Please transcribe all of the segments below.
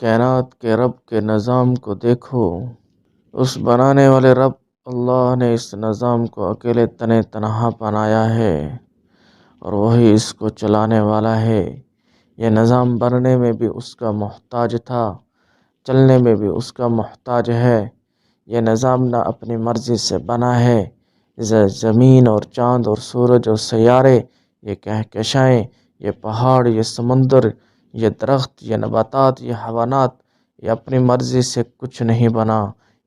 کائنات کے رب کے نظام کو دیکھو۔ اس بنانے والے رب اللہ نے اس نظام کو اکیلے تنہا بنایا ہے اور وہی اس کو چلانے والا ہے۔ یہ نظام بننے میں بھی اس کا محتاج تھا، چلنے میں بھی اس کا محتاج ہے۔ یہ نظام نہ اپنی مرضی سے بنا ہے۔ زمین اور چاند اور سورج اور سیارے، یہ کہکشائیں، یہ پہاڑ، یہ سمندر، یہ درخت، یہ نباتات، یہ حیوانات، یہ اپنی مرضی سے کچھ نہیں بنا۔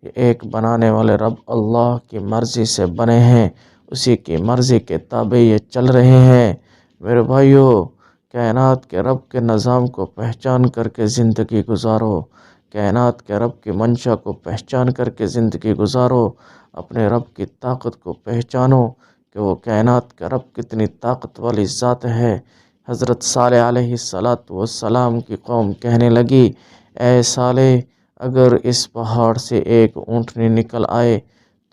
یہ ایک بنانے والے رب اللہ کی مرضی سے بنے ہیں، اسی کی مرضی کے تابع یہ چل رہے ہیں۔ میرے بھائیو، کائنات کے رب کے نظام کو پہچان کر کے زندگی گزارو، کائنات کے رب کی منشا کو پہچان کر کے زندگی گزارو، اپنے رب کی طاقت کو پہچانو کہ وہ کائنات کا رب کتنی طاقت والی ذات ہے۔ حضرت صالح علیہ السلام کی قوم کہنے لگی، اے صالح، اگر اس پہاڑ سے ایک اونٹنی نکل آئے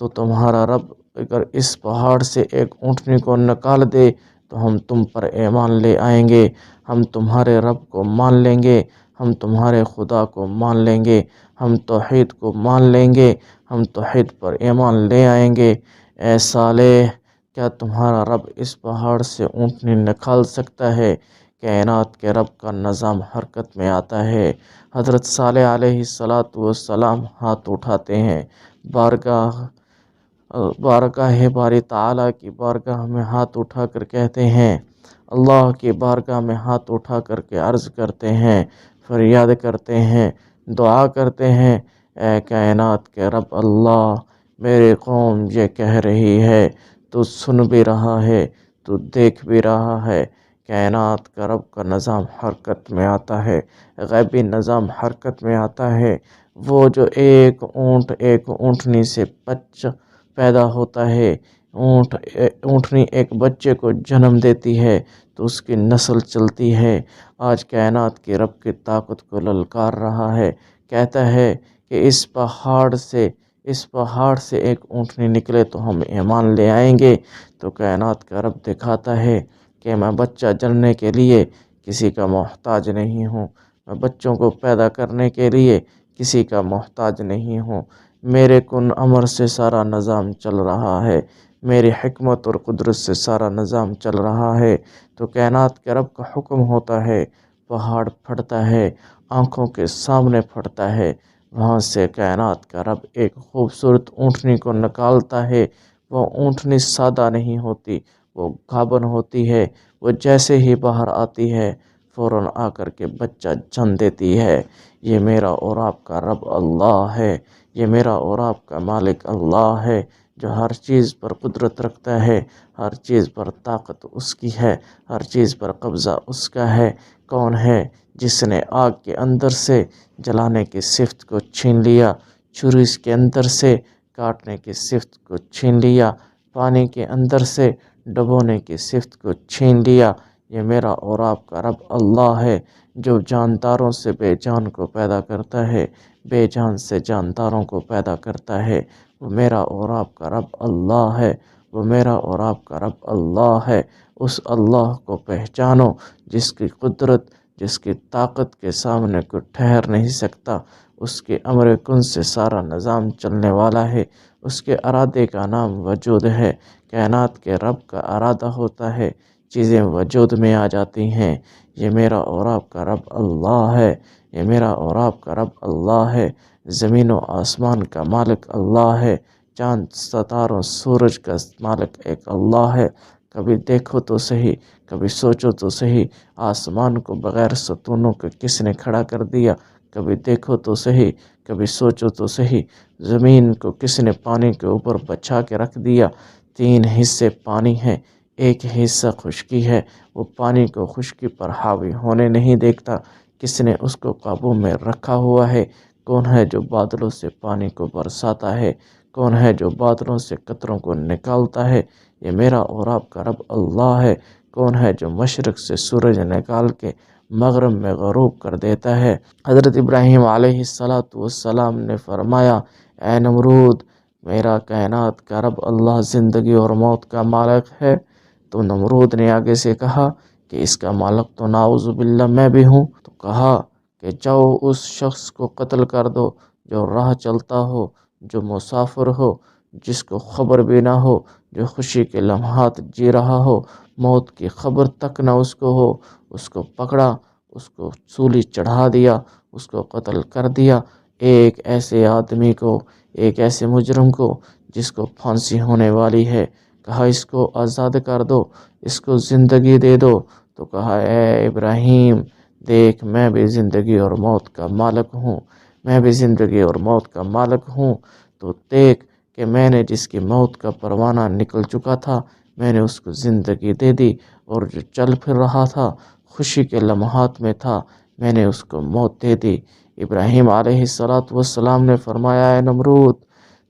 تو تمہارا رب اگر اس پہاڑ سے ایک اونٹنی کو نکال دے تو ہم تم پر ایمان لے آئیں گے، ہم تمہارے رب کو مان لیں گے، ہم تمہارے خدا کو مان لیں گے، ہم توحید کو مان لیں گے، ہم توحید پر ایمان لے آئیں گے۔ اے صالح، کیا تمہارا رب اس پہاڑ سے اونٹنی نکال سکتا ہے؟ کائنات کے رب کا نظام حرکت میں آتا ہے۔ حضرت صالح علیہ السلام ہاتھ اٹھاتے ہیں، بارگاہ باری تعالیٰ کی بارگاہ میں ہاتھ اٹھا کر کہتے ہیں، اللہ کی بارگاہ میں ہاتھ اٹھا کر کے عرض کرتے ہیں، فریاد کرتے ہیں، دعا کرتے ہیں، اے کائنات کے رب اللہ، میری قوم یہ کہہ رہی ہے، تو سن بھی رہا ہے، تو دیکھ بھی رہا ہے۔ کائنات کا رب کا نظام حرکت میں آتا ہے، غیبی نظام حرکت میں آتا ہے۔ وہ جو ایک اونٹنی سے بچہ پیدا ہوتا ہے، اونٹنی ایک بچے کو جنم دیتی ہے تو اس کی نسل چلتی ہے۔ آج کائنات کے رب کی طاقت کو للکار رہا ہے، کہتا ہے کہ اس پہاڑ سے ایک اونٹنی نکلے تو ہم ایمان لے آئیں گے۔ تو کائنات کا رب دکھاتا ہے کہ میں بچہ جننے کے لیے کسی کا محتاج نہیں ہوں، میں بچوں کو پیدا کرنے کے لیے کسی کا محتاج نہیں ہوں۔ میرے کن امر سے سارا نظام چل رہا ہے، میری حکمت اور قدرت سے سارا نظام چل رہا ہے۔ تو کائنات کے رب کا حکم ہوتا ہے، پہاڑ پھٹتا ہے، آنکھوں کے سامنے پھٹتا ہے، وہاں سے کائنات کا رب ایک خوبصورت اونٹنی کو نکالتا ہے۔ وہ اونٹنی سادہ نہیں ہوتی، وہ گابن ہوتی ہے، وہ جیسے ہی باہر آتی ہے فوراً آ کر کے بچہ جن دیتی ہے۔ یہ میرا اور آپ کا رب اللہ ہے، یہ میرا اور آپ کا مالک اللہ ہے، جو ہر چیز پر قدرت رکھتا ہے، ہر چیز پر طاقت اس کی ہے، ہر چیز پر قبضہ اس کا ہے۔ کون ہے جس نے آگ کے اندر سے جلانے کی صفت کو چھین لیا، چھری کے اندر سے کاٹنے کی صفت کو چھین لیا، پانی کے اندر سے ڈبونے کی صفت کو چھین لیا؟ یہ میرا اور آپ کا رب اللہ ہے، جو جانداروں سے بے جان کو پیدا کرتا ہے، بے جان سے جانداروں کو پیدا کرتا ہے۔ وہ میرا اور آپ کا رب اللہ ہے، وہ میرا اور آپ کا رب اللہ ہے۔ اس اللہ کو پہچانو جس کی قدرت، جس کی طاقت کے سامنے کوئی ٹھہر نہیں سکتا۔ اس کے امر کن سے سارا نظام چلنے والا ہے، اس کے ارادے کا نام وجود ہے۔ کائنات کے رب کا ارادہ ہوتا ہے، چیزیں وجود میں آ جاتی ہیں۔ یہ میرا اور آپ کا رب اللہ ہے، یہ میرا اور آپ کا رب اللہ ہے۔ زمین و آسمان کا مالک اللہ ہے، چاند ستاروں سورج کا مالک ایک اللہ ہے۔ کبھی دیکھو تو صحیح، کبھی سوچو تو صحیح، آسمان کو بغیر ستونوں کے کس نے کھڑا کر دیا؟ کبھی دیکھو تو صحیح، کبھی سوچو تو صحیح، زمین کو کس نے پانی کے اوپر بچھا کے رکھ دیا؟ 3 حصے پانی ہیں، ایک حصہ خشکی ہے، وہ پانی کو خشکی پر حاوی ہونے نہیں دیکھتا۔ کس نے اس کو قابو میں رکھا ہوا ہے؟ کون ہے جو بادلوں سے پانی کو برساتا ہے؟ کون ہے جو بادلوں سے قطروں کو نکالتا ہے؟ یہ میرا اور آپ کا رب اللہ ہے۔ کون ہے جو مشرق سے سورج نکال کے مغرب میں غروب کر دیتا ہے؟ حضرت ابراہیم علیہ السلام نے فرمایا، اے نمرود، میرا کائنات کا رب اللہ زندگی اور موت کا مالک ہے۔ تو نمرود نے آگے سے کہا کہ اس کا مالک تو نعوذ باللہ میں بھی ہوں۔ تو کہا کہ جاؤ اس شخص کو قتل کر دو جو راہ چلتا ہو، جو مسافر ہو، جس کو خبر بھی نہ ہو، جو خوشی کے لمحات جی رہا ہو، موت کی خبر تک نہ اس کو ہو، اس کو پکڑا، اس کو سولی چڑھا دیا، اس کو قتل کر دیا۔ ایک ایسے آدمی کو، ایک ایسے مجرم کو جس کو پھانسی ہونے والی ہے، کہا اس کو آزاد کر دو، اس کو زندگی دے دو، تو کہا اے ابراہیم دیکھ، میں بھی زندگی اور موت کا مالک ہوں، میں بھی زندگی اور موت کا مالک ہوں، تو دیکھ کہ میں نے جس کی موت کا پروانہ نکل چکا تھا، میں نے اس کو زندگی دے دی، اور جو چل پھر رہا تھا، خوشی کے لمحات میں تھا، میں نے اس کو موت دے دی۔ ابراہیم علیہ السلام نے فرمایا اے نمرود،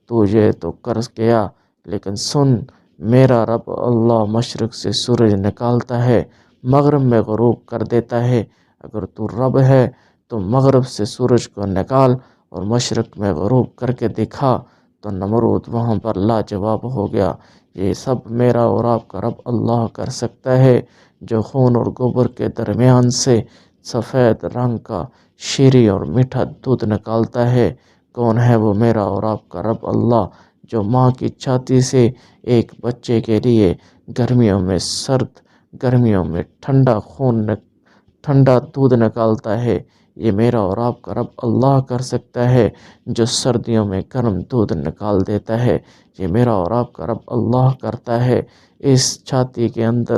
تو یہ تو کر گیا، لیکن سن، میرا رب اللہ مشرق سے سورج نکالتا ہے، مغرب میں غروب کر دیتا ہے، اگر تو رب ہے تو مغرب سے سورج کو نکال اور مشرق میں غروب کر کے دکھا۔ تو نمرود وہاں پر لاجواب ہو گیا، یہ سب میرا اور آپ کا رب اللہ کر سکتا ہے، جو خون اور گوبر کے درمیان سے سفید رنگ کا شیریں اور میٹھا دودھ نکالتا ہے۔ کون ہے وہ میرا اور آپ کا رب اللہ، جو ماں کی چھاتی سے ایک بچے کے لیے گرمیوں میں سرد، گرمیوں میں ٹھنڈا دودھ نکالتا ہے۔ یہ میرا اور آپ کا رب اللہ کر سکتا ہے، جو سردیوں میں گرم دودھ نکال دیتا ہے۔ یہ میرا اور آپ کا رب اللہ کرتا ہے۔ اس چھاتی کے اندر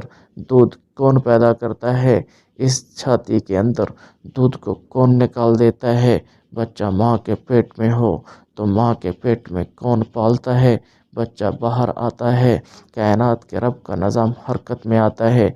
دودھ کون پیدا کرتا ہے؟ اس چھاتی کے اندر دودھ کو کون نکال دیتا ہے؟ بچہ ماں کے پیٹ میں ہو تو ماں کے پیٹ میں کون پالتا ہے؟ بچہ باہر آتا ہے، کائنات کے رب کا نظام حرکت میں آتا ہے،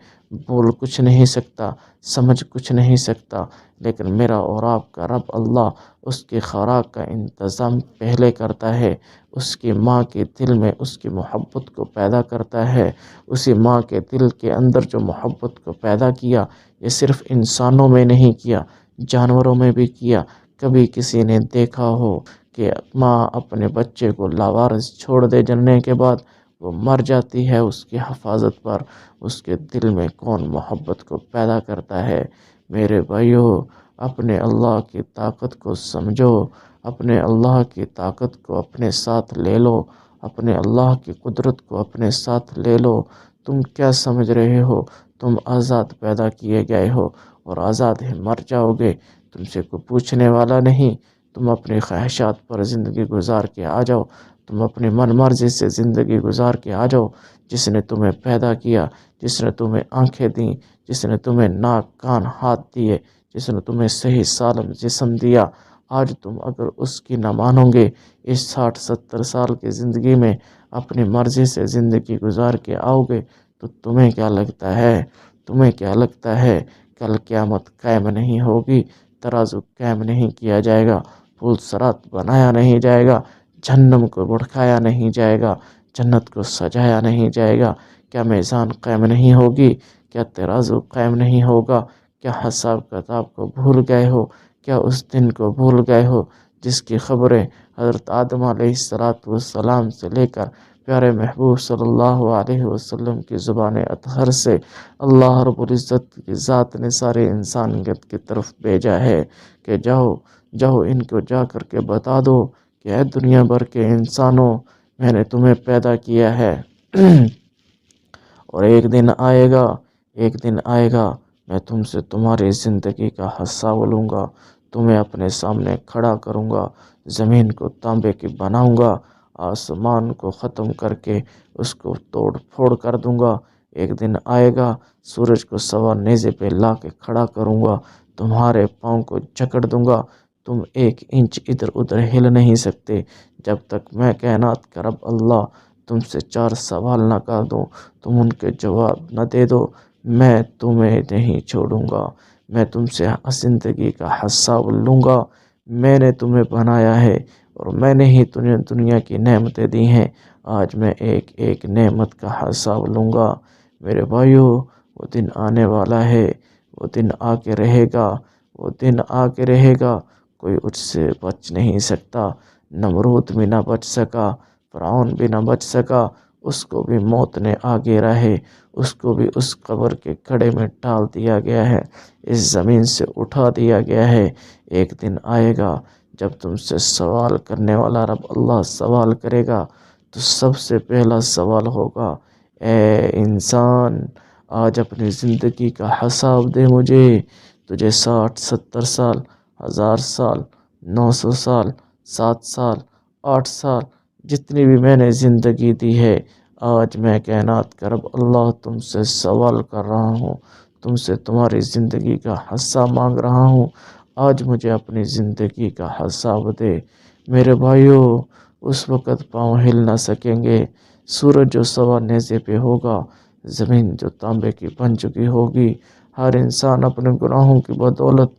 بول کچھ نہیں سکتا، سمجھ کچھ نہیں سکتا، لیکن میرا اور آپ کا رب اللہ اس کی خوراک کا انتظام پہلے کرتا ہے، اس کی ماں کے دل میں اس کی محبت کو پیدا کرتا ہے۔ اسی ماں کے دل کے اندر جو محبت کو پیدا کیا، یہ صرف انسانوں میں نہیں کیا، جانوروں میں بھی کیا۔ کبھی کسی نے دیکھا ہو کہ ماں اپنے بچے کو لاوارث چھوڑ دے جننے کے بعد، وہ مر جاتی ہے، اس کی حفاظت پر اس کے دل میں کون محبت کو پیدا کرتا ہے؟ میرے بھائیو، اپنے اللہ کی طاقت کو سمجھو، اپنے اللہ کی طاقت کو اپنے ساتھ لے لو، اپنے اللہ کی قدرت کو اپنے ساتھ لے لو۔ تم کیا سمجھ رہے ہو؟ تم آزاد پیدا کیے گئے ہو اور آزاد ہی مر جاؤ گے، تم سے کوئی پوچھنے والا نہیں۔ تم اپنی خواہشات پر زندگی گزار کے آ جاؤ، تم اپنی من مرضی سے زندگی گزار کے آ جاؤ۔ جس نے تمہیں پیدا کیا، جس نے تمہیں آنکھیں دیں، جس نے تمہیں ناک کان ہاتھ دیے، جس نے تمہیں صحیح سالم جسم دیا، آج تم اگر اس کی نہ مانو گے، اس 60-70 سال کی زندگی میں اپنی مرضی سے زندگی گزار کے آؤ گے، تو تمہیں کیا لگتا ہے، تمہیں کیا لگتا ہے کل قیامت قائم نہیں ہوگی، ترازو قائم نہیں کیا جائے گا، پل صراط بنایا نہیں جائے گا، جہنم کو بھڑکایا نہیں جائے گا، جنت کو سجایا نہیں جائے گا؟ کیا میزان قائم نہیں ہوگی؟ کیا ترازو قائم نہیں ہوگا؟ کیا حساب کتاب کو بھول گئے ہو؟ کیا اس دن کو بھول گئے ہو جس کی خبریں حضرت آدم علیہ السلام سے لے کر پیارے محبوب صلی اللہ علیہ وسلم کی زبان اطہر سے اللہ رب العزت کی ذات نے سارے انسانیت کی طرف بھیجا ہے کہ جاؤ جاؤ ان کو جا کر کے بتا دو کہ اے دنیا بھر کے انسانوں، میں نے تمہیں پیدا کیا ہے اور ایک دن آئے گا، ایک دن آئے گا، میں تم سے تمہاری زندگی کا حساب لوں گا، تمہیں اپنے سامنے کھڑا کروں گا، زمین کو تانبے کی بناؤں گا، آسمان کو ختم کر کے اس کو توڑ پھوڑ کر دوں گا۔ ایک دن آئے گا، سورج کو سوا نیزے پہ لا کے کھڑا کروں گا، تمہارے پاؤں کو جکڑ دوں گا، تم 1 انچ ادھر ادھر ہل نہیں سکتے جب تک میں کائنات کا رب اللہ تم سے 4 سوال نہ کر دوں، تم ان کے جواب نہ دے دو، میں تمہیں نہیں چھوڑوں گا، میں تم سے زندگی کا حساب لوں گا۔ میں نے تمہیں بنایا ہے اور میں نے ہی تمہیں دنیا کی نعمتیں دی ہیں، آج میں ایک ایک نعمت کا حساب لوں گا۔ میرے بھائیو، وہ دن آنے والا ہے، وہ دن آ کے رہے گا، وہ دن آ کے رہے گا، کوئی اس سے بچ نہیں سکتا۔ نمرود بھی نہ بچ سکا، فرعون بھی نہ بچ سکا، اس کو بھی موت نے آ گھیرا ہے، اس کو بھی اس قبر کے کھڑے میں ڈال دیا گیا ہے، اس زمین سے اٹھا دیا گیا ہے۔ ایک دن آئے گا جب تم سے سوال کرنے والا رب اللہ سوال کرے گا، تو سب سے پہلا سوال ہوگا، اے انسان، آج اپنی زندگی کا حساب دے مجھے۔ تجھے 60 70 سال، 1000 سال، 900 سال، 7 سال، 8 سال، جتنی بھی میں نے زندگی دی ہے، آج میں کائنات کا رب اللہ تم سے سوال کر رہا ہوں، تم سے تمہاری زندگی کا حصہ مانگ رہا ہوں۔ آج مجھے اپنی زندگی کا حساب دے۔ میرے بھائیوں، اس وقت پاؤں ہل نہ سکیں گے، سورج جو 1.25 نیزے پہ ہوگا، زمین جو تانبے کی بن چکی ہوگی، ہر انسان اپنے گناہوں کی بدولت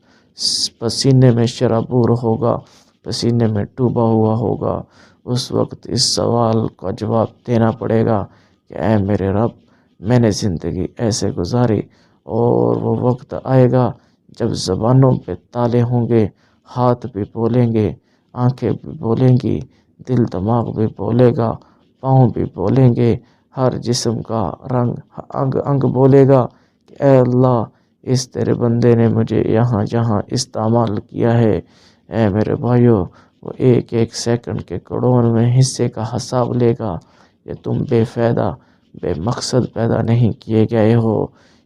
پسینے میں شرابور ہوگا، پسینے میں ڈوبا ہوا ہوگا۔ اس وقت اس سوال کا جواب دینا پڑے گا کہ اے میرے رب، میں نے زندگی ایسے گزاری، اور وہ وقت آئے گا جب زبانوں پہ تالے ہوں گے، ہاتھ بھی بولیں گے، آنکھیں بھی بولیں گی، دل دماغ بھی بولے گا، پاؤں بھی بولیں گے، ہر جسم کا رنگ انگ انگ بولے گا کہ اے اللہ، اس تیرے بندے نے مجھے یہاں جہاں استعمال کیا ہے۔ اے میرے بھائیوں، وہ ایک ایک سیکنڈ کے کروڑ میں حصے کا حساب لے گا۔ یہ تم بے فائدہ بے مقصد پیدا نہیں کیے گئے ہو،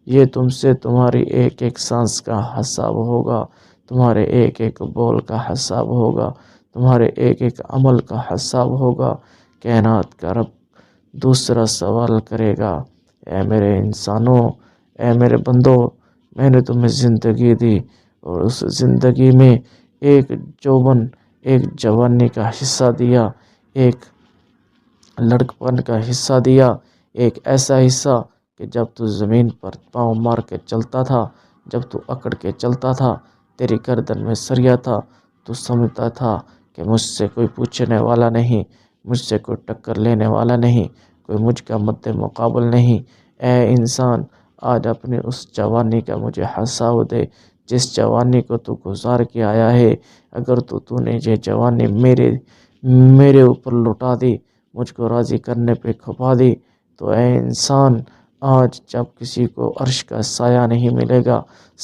یہ تم سے تمہاری ایک ایک سانس کا حساب ہوگا، تمہارے ایک ایک بول کا حساب ہوگا، تمہارے ایک ایک عمل کا حساب ہوگا۔ کائنات کا رب دوسرا سوال کرے گا، اے میرے انسانوں، اے میرے بندوں، میں نے تمہیں زندگی دی، اور اس زندگی میں ایک جوبن، ایک جوانی کا حصہ دیا، ایک لڑکپن کا حصہ دیا، ایک ایسا حصہ کہ جب تو زمین پر پاؤں مار کے چلتا تھا، جب تو اکڑ کے چلتا تھا، تیری گردن میں سریا تھا، تو سمجھتا تھا کہ مجھ سے کوئی پوچھنے والا نہیں، مجھ سے کوئی ٹکر لینے والا نہیں، کوئی مجھ کا مد مقابل نہیں۔ اے انسان، آج اپنی اس جوانی کا مجھے حساب دے، جس جوانی کو تو گزار کے آیا ہے۔ اگر تو نے یہ جوانی میرے اوپر لٹا دی، مجھ کو راضی کرنے پہ کھپا دی، تو اے انسان، آج جب کسی کو عرش کا سایہ نہیں ملے گا،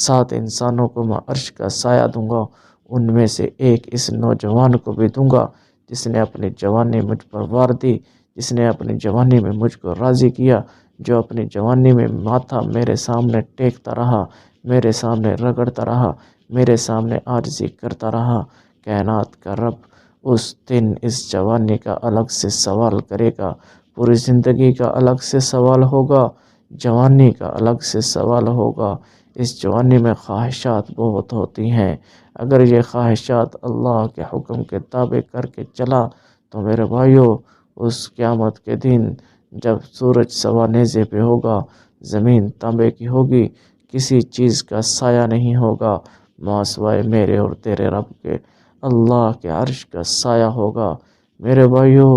7 انسانوں کو میں عرش کا سایہ دوں گا، ان میں سے ایک اس نوجوان کو بھی دوں گا جس نے اپنی جوانی مجھ پر وار دی، جس نے اپنی جوانی میں مجھ کو راضی کیا، جو اپنی جوانی میں ماتھا میرے سامنے ٹیکتا رہا، میرے سامنے رگڑتا رہا، میرے سامنے عاجزی کرتا رہا۔ کائنات کا رب اس دن اس جوانی کا الگ سے سوال کرے گا، پوری زندگی کا الگ سے سوال ہوگا، جوانی کا الگ سے سوال ہوگا۔ اس جوانی میں خواہشات بہت ہوتی ہیں، اگر یہ خواہشات اللہ کے حکم کے تابع کر کے چلا تو میرے بھائیوں، اس قیامت کے دن جب سورج 1.25 نیزے پہ ہوگا، زمین تانبے کی ہوگی، کسی چیز کا سایہ نہیں ہوگا ماں سوائے میرے اور تیرے رب کے، اللہ کے عرش کا سایہ ہوگا۔ میرے بھائیوں،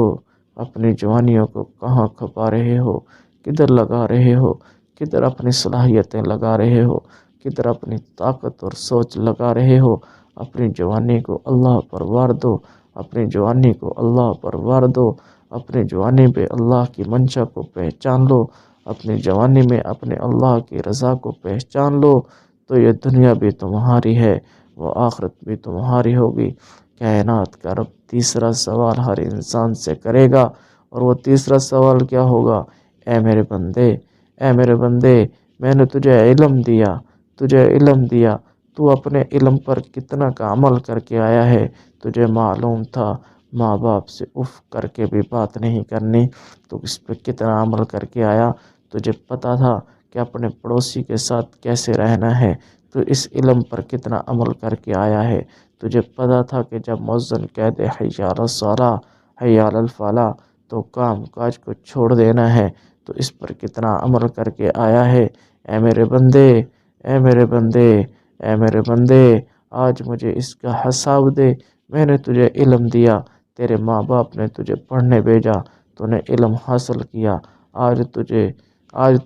اپنی جوانیوں کو کہاں کھپا رہے ہو، کدھر لگا رہے ہو، کدھر اپنی صلاحیتیں لگا رہے ہو، کدھر اپنی طاقت اور سوچ لگا رہے ہو؟ اپنی جوانی کو اللہ پر وار دو، اپنی جوانی کو اللہ پر وار دو، اپنی جوانی پہ اللہ کی منشا کو پہچان لو، اپنی جوانی میں اپنے اللہ کی رضا کو پہچان لو، تو یہ دنیا بھی تمہاری ہے، وہ آخرت بھی تمہاری ہوگی۔ کائنات کا رب تیسرا سوال ہر انسان سے کرے گا، اور وہ تیسرا سوال کیا ہوگا؟ اے میرے بندے، اے میرے بندے، میں نے تجھے علم دیا، تجھے علم دیا، تو اپنے علم پر کتنا کا عمل کر کے آیا ہے؟ تجھے معلوم تھا ماں باپ سے اف کر کے بھی بات نہیں کرنی، تو اس پہ کتنا عمل کر کے آیا؟ تجھے پتہ تھا کہ اپنے پڑوسی کے ساتھ کیسے رہنا ہے، تو اس علم پر کتنا عمل کر کے آیا ہے؟ تجھے پتہ تھا کہ جب مؤذن کہہ دے حی علی الصلاۃ، حی علی الفلاح، تو کام کاج کو چھوڑ دینا ہے، تو اس پر کتنا عمل کر کے آیا ہے؟ اے میرے بندے، اے میرے بندے، اے میرے بندے، آج مجھے اس کا حساب دے۔ میں نے تجھے علم دیا، تیرے ماں باپ نے تجھے پڑھنے بھیجا، تو نے علم حاصل کیا، آج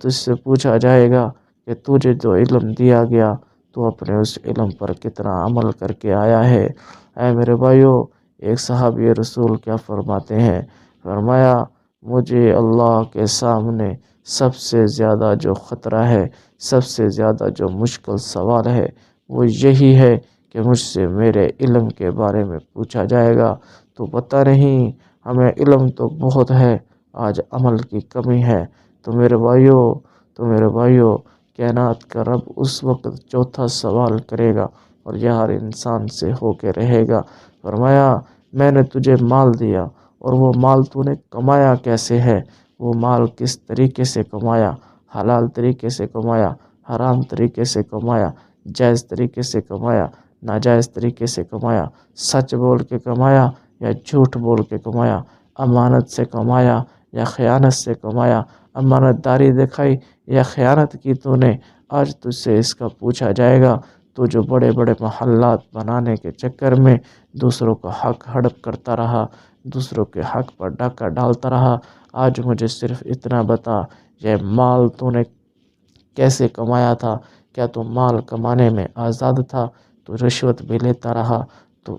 تجھ سے پوچھا جائے گا کہ تجھے جو علم دیا گیا، تو اپنے اس علم پر کتنا عمل کر کے آیا ہے؟ اے میرے بھائیوں، ایک صحابی رسول کیا فرماتے ہیں؟ فرمایا، مجھے اللہ کے سامنے سب سے زیادہ جو خطرہ ہے، سب سے زیادہ جو مشکل سوال ہے وہ یہی ہے کہ مجھ سے میرے علم کے بارے میں پوچھا جائے گا۔ تو پتہ نہیں، ہمیں علم تو بہت ہے، آج عمل کی کمی ہے۔ تو میرے بھائیوں کائنات کا رب اس وقت چوتھا سوال کرے گا اور یہ ہر انسان سے ہو کے رہے گا۔ فرمایا، میں نے تجھے مال دیا اور وہ مال تو نے کمایا کیسے ہے؟ وہ مال کس طریقے سے کمایا؟ حلال طریقے سے کمایا، حرام طریقے سے کمایا، جائز طریقے سے کمایا، ناجائز طریقے سے کمایا، سچ بول کے کمایا یا جھوٹ بول کے کمایا، امانت سے کمایا یا خیانت سے کمایا، امانت داری دکھائی یا خیانت کی تو نے؟ آج تجھ سے اس کا پوچھا جائے گا۔ تو جو بڑے بڑے محلات بنانے کے چکر میں دوسروں کا حق ہڑپ کرتا رہا، دوسروں کے حق پر ڈاکہ ڈالتا رہا، آج مجھے صرف اتنا بتا، یہ مال تو نے کیسے کمایا تھا؟ کیا تو مال کمانے میں آزاد تھا؟ تو رشوت بھی لیتا رہا، تو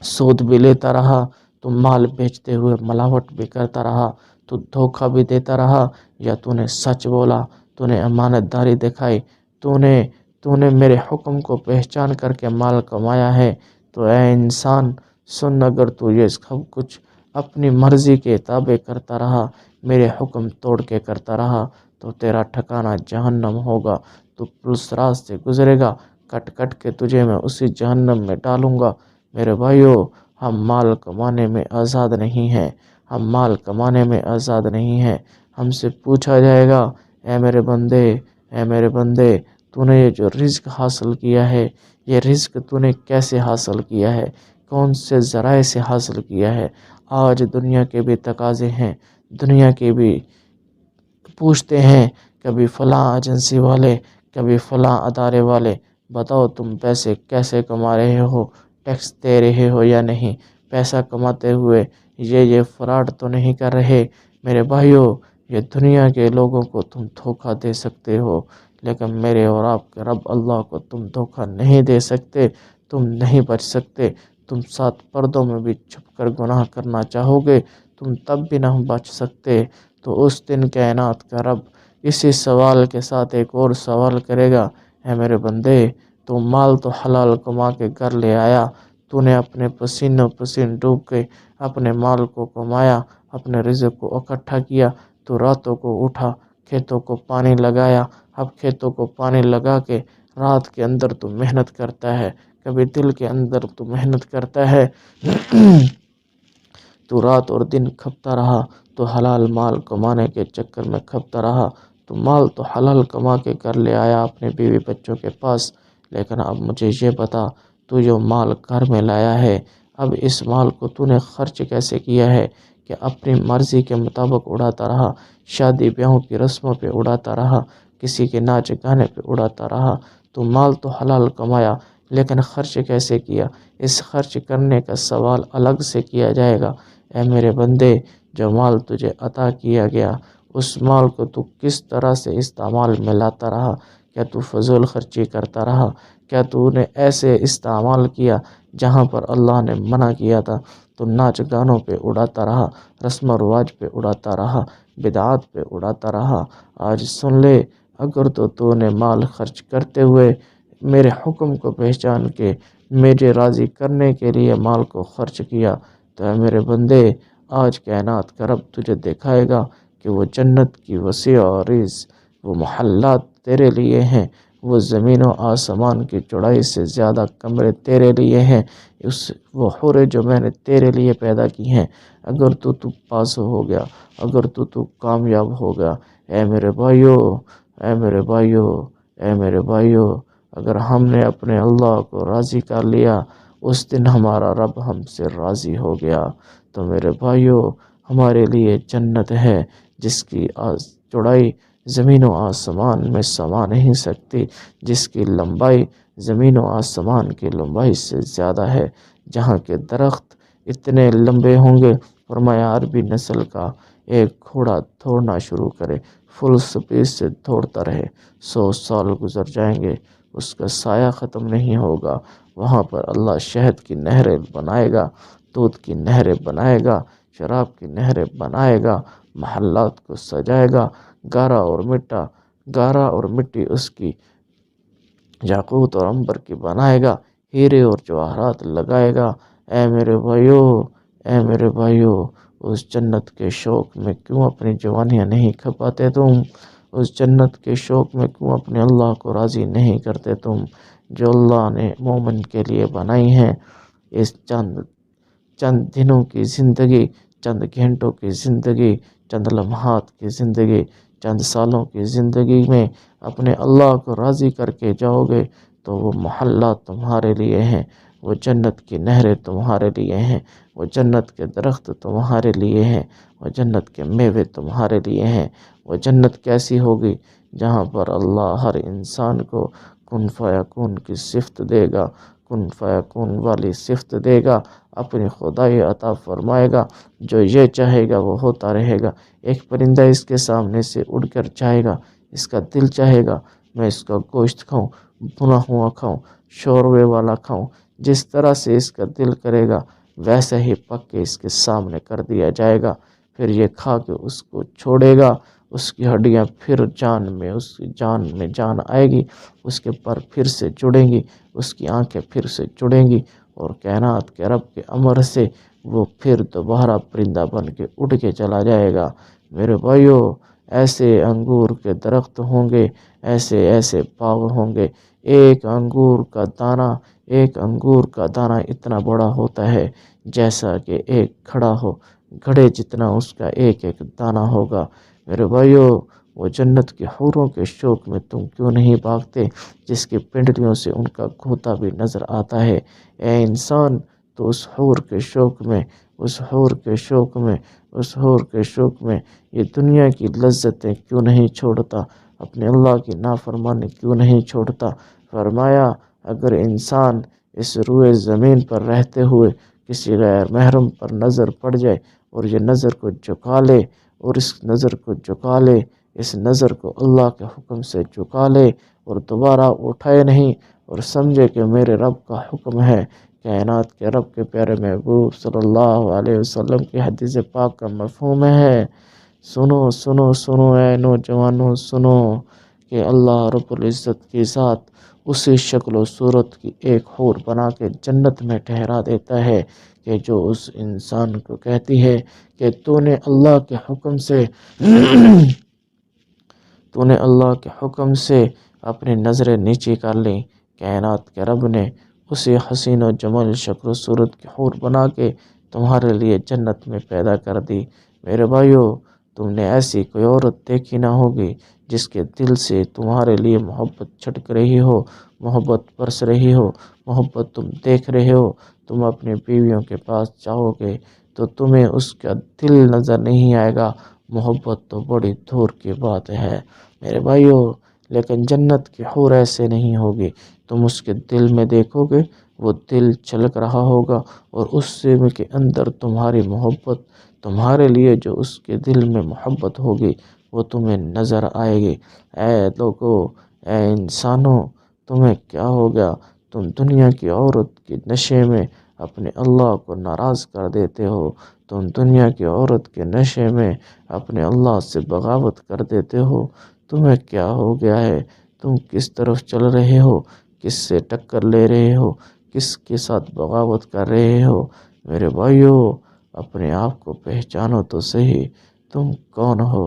سود بھی لیتا رہا، تو مال بیچتے ہوئے ملاوٹ بھی کرتا رہا، تو دھوکہ بھی دیتا رہا، یا تو نے سچ بولا، تو نے امانت داری دکھائی، تو نے میرے حکم کو پہچان کر کے مال کمایا ہے؟ تو اے انسان سن، اگر تو یہ سب کچھ اپنی مرضی کے تابع کرتا رہا، میرے حکم توڑ کے کرتا رہا، تو تیرا ٹھکانہ جہنم ہوگا۔ تو پولیس راز سے گزرے گا، کٹ کٹ کے تجھے میں اسی جہنم میں ڈالوں گا۔ میرے بھائیوں، ہم مال کمانے میں آزاد نہیں ہیں، ہم مال کمانے میں آزاد نہیں ہیں۔ ہم سے پوچھا جائے گا، اے میرے بندے، اے میرے بندے، تو نے یہ جو رزق حاصل کیا ہے، یہ رزق تو نے کیسے حاصل کیا ہے؟ کون سے ذرائع سے حاصل کیا ہے؟ آج دنیا کے بھی تقاضے ہیں، دنیا کے بھی پوچھتے ہیں، کبھی فلاں ایجنسی والے، کبھی فلاں ادارے والے، بتاؤ تم پیسے کیسے کما رہے ہو؟ ٹیکس دے رہے ہو یا نہیں؟ پیسہ کماتے ہوئے یہ فراڈ تو نہیں کر رہے؟ میرے بھائیوں، یہ دنیا کے لوگوں کو تم دھوکہ دے سکتے ہو، لیکن میرے اور آپ کے رب اللہ کو تم دھوکہ نہیں دے سکتے، تم نہیں بچ سکتے۔ تم 7 پردوں میں بھی چھپ کر گناہ کرنا چاہو گے، تم تب بھی نہ بچ سکتے۔ تو اس دن کائنات کا رب اسی سوال کے ساتھ ایک اور سوال کرے گا، اے میرے بندے، تو مال تو حلال کما کے گھر لے آیا، تو نے اپنے پسینوں پسین ڈوب کے اپنے مال کو کمایا، اپنے رزق کو اکٹھا کیا، تو راتوں کو اٹھا، کھیتوں کو پانی لگایا۔ اب کھیتوں کو پانی لگا کے رات کے اندر تو محنت کرتا ہے، کبھی دل کے اندر تو محنت کرتا ہے، تو رات اور دن کھپتا رہا، تو حلال مال کمانے کے چکر میں کھپتا رہا، تو مال تو حلال کما کے گھر لے آیا اپنے بیوی بچوں کے پاس۔ لیکن اب مجھے یہ بتا، تو جو مال گھر میں لایا ہے، اب اس مال کو تو نے خرچ کیسے کیا ہے؟ کہ اپنی مرضی کے مطابق اڑاتا رہا، شادی بیاہوں کی رسموں پہ اڑاتا رہا، کسی کے ناچ گانے پہ اڑاتا رہا؟ تو مال تو حلال کمایا، لیکن خرچ کیسے کیا؟ اس خرچ کرنے کا سوال الگ سے کیا جائے گا۔ اے میرے بندے، جو مال تجھے عطا کیا گیا، اس مال کو تو کس طرح سے استعمال میں لاتا رہا؟ کیا تو فضول خرچی کرتا رہا؟ کیا تو نے ایسے استعمال کیا جہاں پر اللہ نے منع کیا تھا؟ تو ناچ گانوں پہ اڑاتا رہا، رسم و رواج پہ اڑاتا رہا، بدعات پہ اڑاتا رہا؟ آج سن لے، اگر تو نے مال خرچ کرتے ہوئے میرے حکم کو پہچان کے مجھے راضی کرنے کے لیے مال کو خرچ کیا، تو اے میرے بندے، آج کائنات کا رب تجھے دکھائے گا کہ وہ جنت کی وسیع و عریض وہ محلات تیرے لیے ہیں، وہ زمین و آسمان کی چوڑائی سے زیادہ کمرے تیرے لیے ہیں، وہ حوریں جو میں نے تیرے لیے پیدا کی ہیں۔ اگر تو پاس ہو گیا، اگر تو کامیاب ہو گیا، اے میرے بھائیوں، اے میرے بھائیوں، اے میرے بھائیوں، اگر ہم نے اپنے اللہ کو راضی کر لیا، اس دن ہمارا رب ہم سے راضی ہو گیا۔ تو میرے بھائیوں، ہمارے لیے جنت ہے جس کی چوڑائی زمین و آسمان میں سما نہیں سکتی، جس کی لمبائی زمین و آسمان کی لمبائی سے زیادہ ہے، جہاں کے درخت اتنے لمبے ہوں گے، فرمایا عربی نسل کا ایک گھوڑا دوڑنا شروع کرے، فل سپیڈ سے دوڑتا رہے، 100 سال گزر جائیں گے، اس کا سایہ ختم نہیں ہوگا۔ وہاں پر اللہ شہد کی نہریں بنائے گا، دودھ کی نہریں بنائے گا، شراب کی نہریں بنائے گا، محلات کو سجائے گا، گارا اور مٹی اس کی یاقوت اور عنبر کی بنائے گا، ہیرے اور جواہرات لگائے گا۔ اے میرے بھائیو، اس جنت کے شوق میں کیوں اپنی جوانیاں نہیں کھپاتے تم؟ اس جنت کے شوق میں کیوں اپنے اللہ کو راضی نہیں کرتے تم، جو اللہ نے مومن کے لیے بنائی ہیں؟ اس چند دنوں کی زندگی، چند گھنٹوں کی زندگی، چند لمحات کی زندگی، چند سالوں کی زندگی میں اپنے اللہ کو راضی کر کے جاؤ گے تو وہ محلہ تمہارے لیے ہیں، وہ جنت کی نہریں تمہارے لیے ہیں، وہ جنت کے درخت تمہارے لیے ہیں، وہ جنت کے میوے تمہارے لیے ہیں۔ وہ جنت کیسی ہوگی؟ جہاں پر اللہ ہر انسان کو کن فیکون کی صفت دے گا، کن فیکون والی صفت دے گا، اپنی خدائی عطا فرمائے گا، جو یہ چاہے گا وہ ہوتا رہے گا۔ ایک پرندہ اس کے سامنے سے اڑ کر جائے گا، اس کا دل چاہے گا میں اس کا گوشت کھاؤں، بھنا ہوا کھاؤں، شوربے والا کھاؤں۔ جس طرح سے اس کا دل کرے گا ویسا ہی پک کے اس کے سامنے کر دیا جائے گا۔ پھر یہ کھا کے اس کو چھوڑے گا، اس کی ہڈیاں پھر اس کی جان میں جان آئے گی، اس کے پر پھر سے جڑیں گی، اس کی آنکھیں پھر سے جڑیں گی، اور کائنات کے رب کے امر سے وہ پھر دوبارہ پرندہ بن کے اڑ کے چلا جائے گا۔ میرے بھائیو، ایسے انگور کے درخت ہوں گے، ایسے باغ ہوں گے۔ ایک انگور کا دانہ اتنا بڑا ہوتا ہے جیسا کہ ایک گھڑے جتنا اس کا ایک ایک دانہ ہوگا۔ میرے بھائیو، وہ جنت کے حوروں کے شوق میں تم کیوں نہیں بھاگتے، جس کی پنڈلیوں سے ان کا غوطہ بھی نظر آتا ہے؟ اے انسان، تو اس حور کے شوق میں یہ دنیا کی لذتیں کیوں نہیں چھوڑتا، اپنے اللہ کی نافرمانی کیوں نہیں چھوڑتا؟ فرمایا، اگر انسان اس روئے زمین پر رہتے ہوئے کسی غیر محرم پر نظر پڑ جائے اور یہ نظر کو جھکا لے، اس نظر کو اللہ کے حکم سے جھکا لے اور دوبارہ اٹھائے نہیں، اور سمجھے کہ میرے رب کا حکم ہے، کائنات کے رب کے پیارے محبوب صلی اللہ علیہ وسلم کی حدیث پاک کا مفہوم ہے۔ سنو اے نوجوانوں، سنو کہ اللہ رب العزت کی ذات اسی شکل و صورت کی ایک حور بنا کے جنت میں ٹھہرا دیتا ہے کہ جو اس انسان کو کہتی ہے کہ تو نے اللہ کے حکم سے اپنی نظریں نیچی کر لیں۔ کائنات کے رب نے اسی حسین و جمال شکل و صورت کی حور بنا کے تمہارے لیے جنت میں پیدا کر دی۔ میرے بھائیو، تم نے ایسی کوئی عورت دیکھی نہ ہوگی جس کے دل سے تمہارے لیے محبت چھٹک رہی ہو، محبت برس رہی ہو، محبت تم دیکھ رہے ہو۔ تم اپنی بیویوں کے پاس جاؤ گے تو تمہیں اس کا دل نظر نہیں آئے گا، محبت تو بڑی دور کی بات ہے میرے بھائیو۔ لیکن جنت کی حور ایسے نہیں ہوگی، تم اس کے دل میں دیکھو گے، وہ دل چھلک رہا ہوگا، اور اس سے کے اندر تمہاری محبت، تمہارے لیے جو اس کے دل میں محبت ہوگی وہ تمہیں نظر آئے گی۔ اے لوگو، اے انسانوں، تمہیں کیا ہو گیا؟ تم دنیا کی عورت کے نشے میں اپنے اللہ کو ناراض کر دیتے ہو، تم دنیا کی عورت کے نشے میں اپنے اللہ سے بغاوت کر دیتے ہو۔ تمہیں کیا ہو گیا ہے؟ تم کس طرف چل رہے ہو؟ کس سے ٹکر لے رہے ہو؟ کس کے ساتھ بغاوت کر رہے ہو؟ میرے بھائیو، اپنے آپ کو پہچانو تو صحیح، تم کون ہو،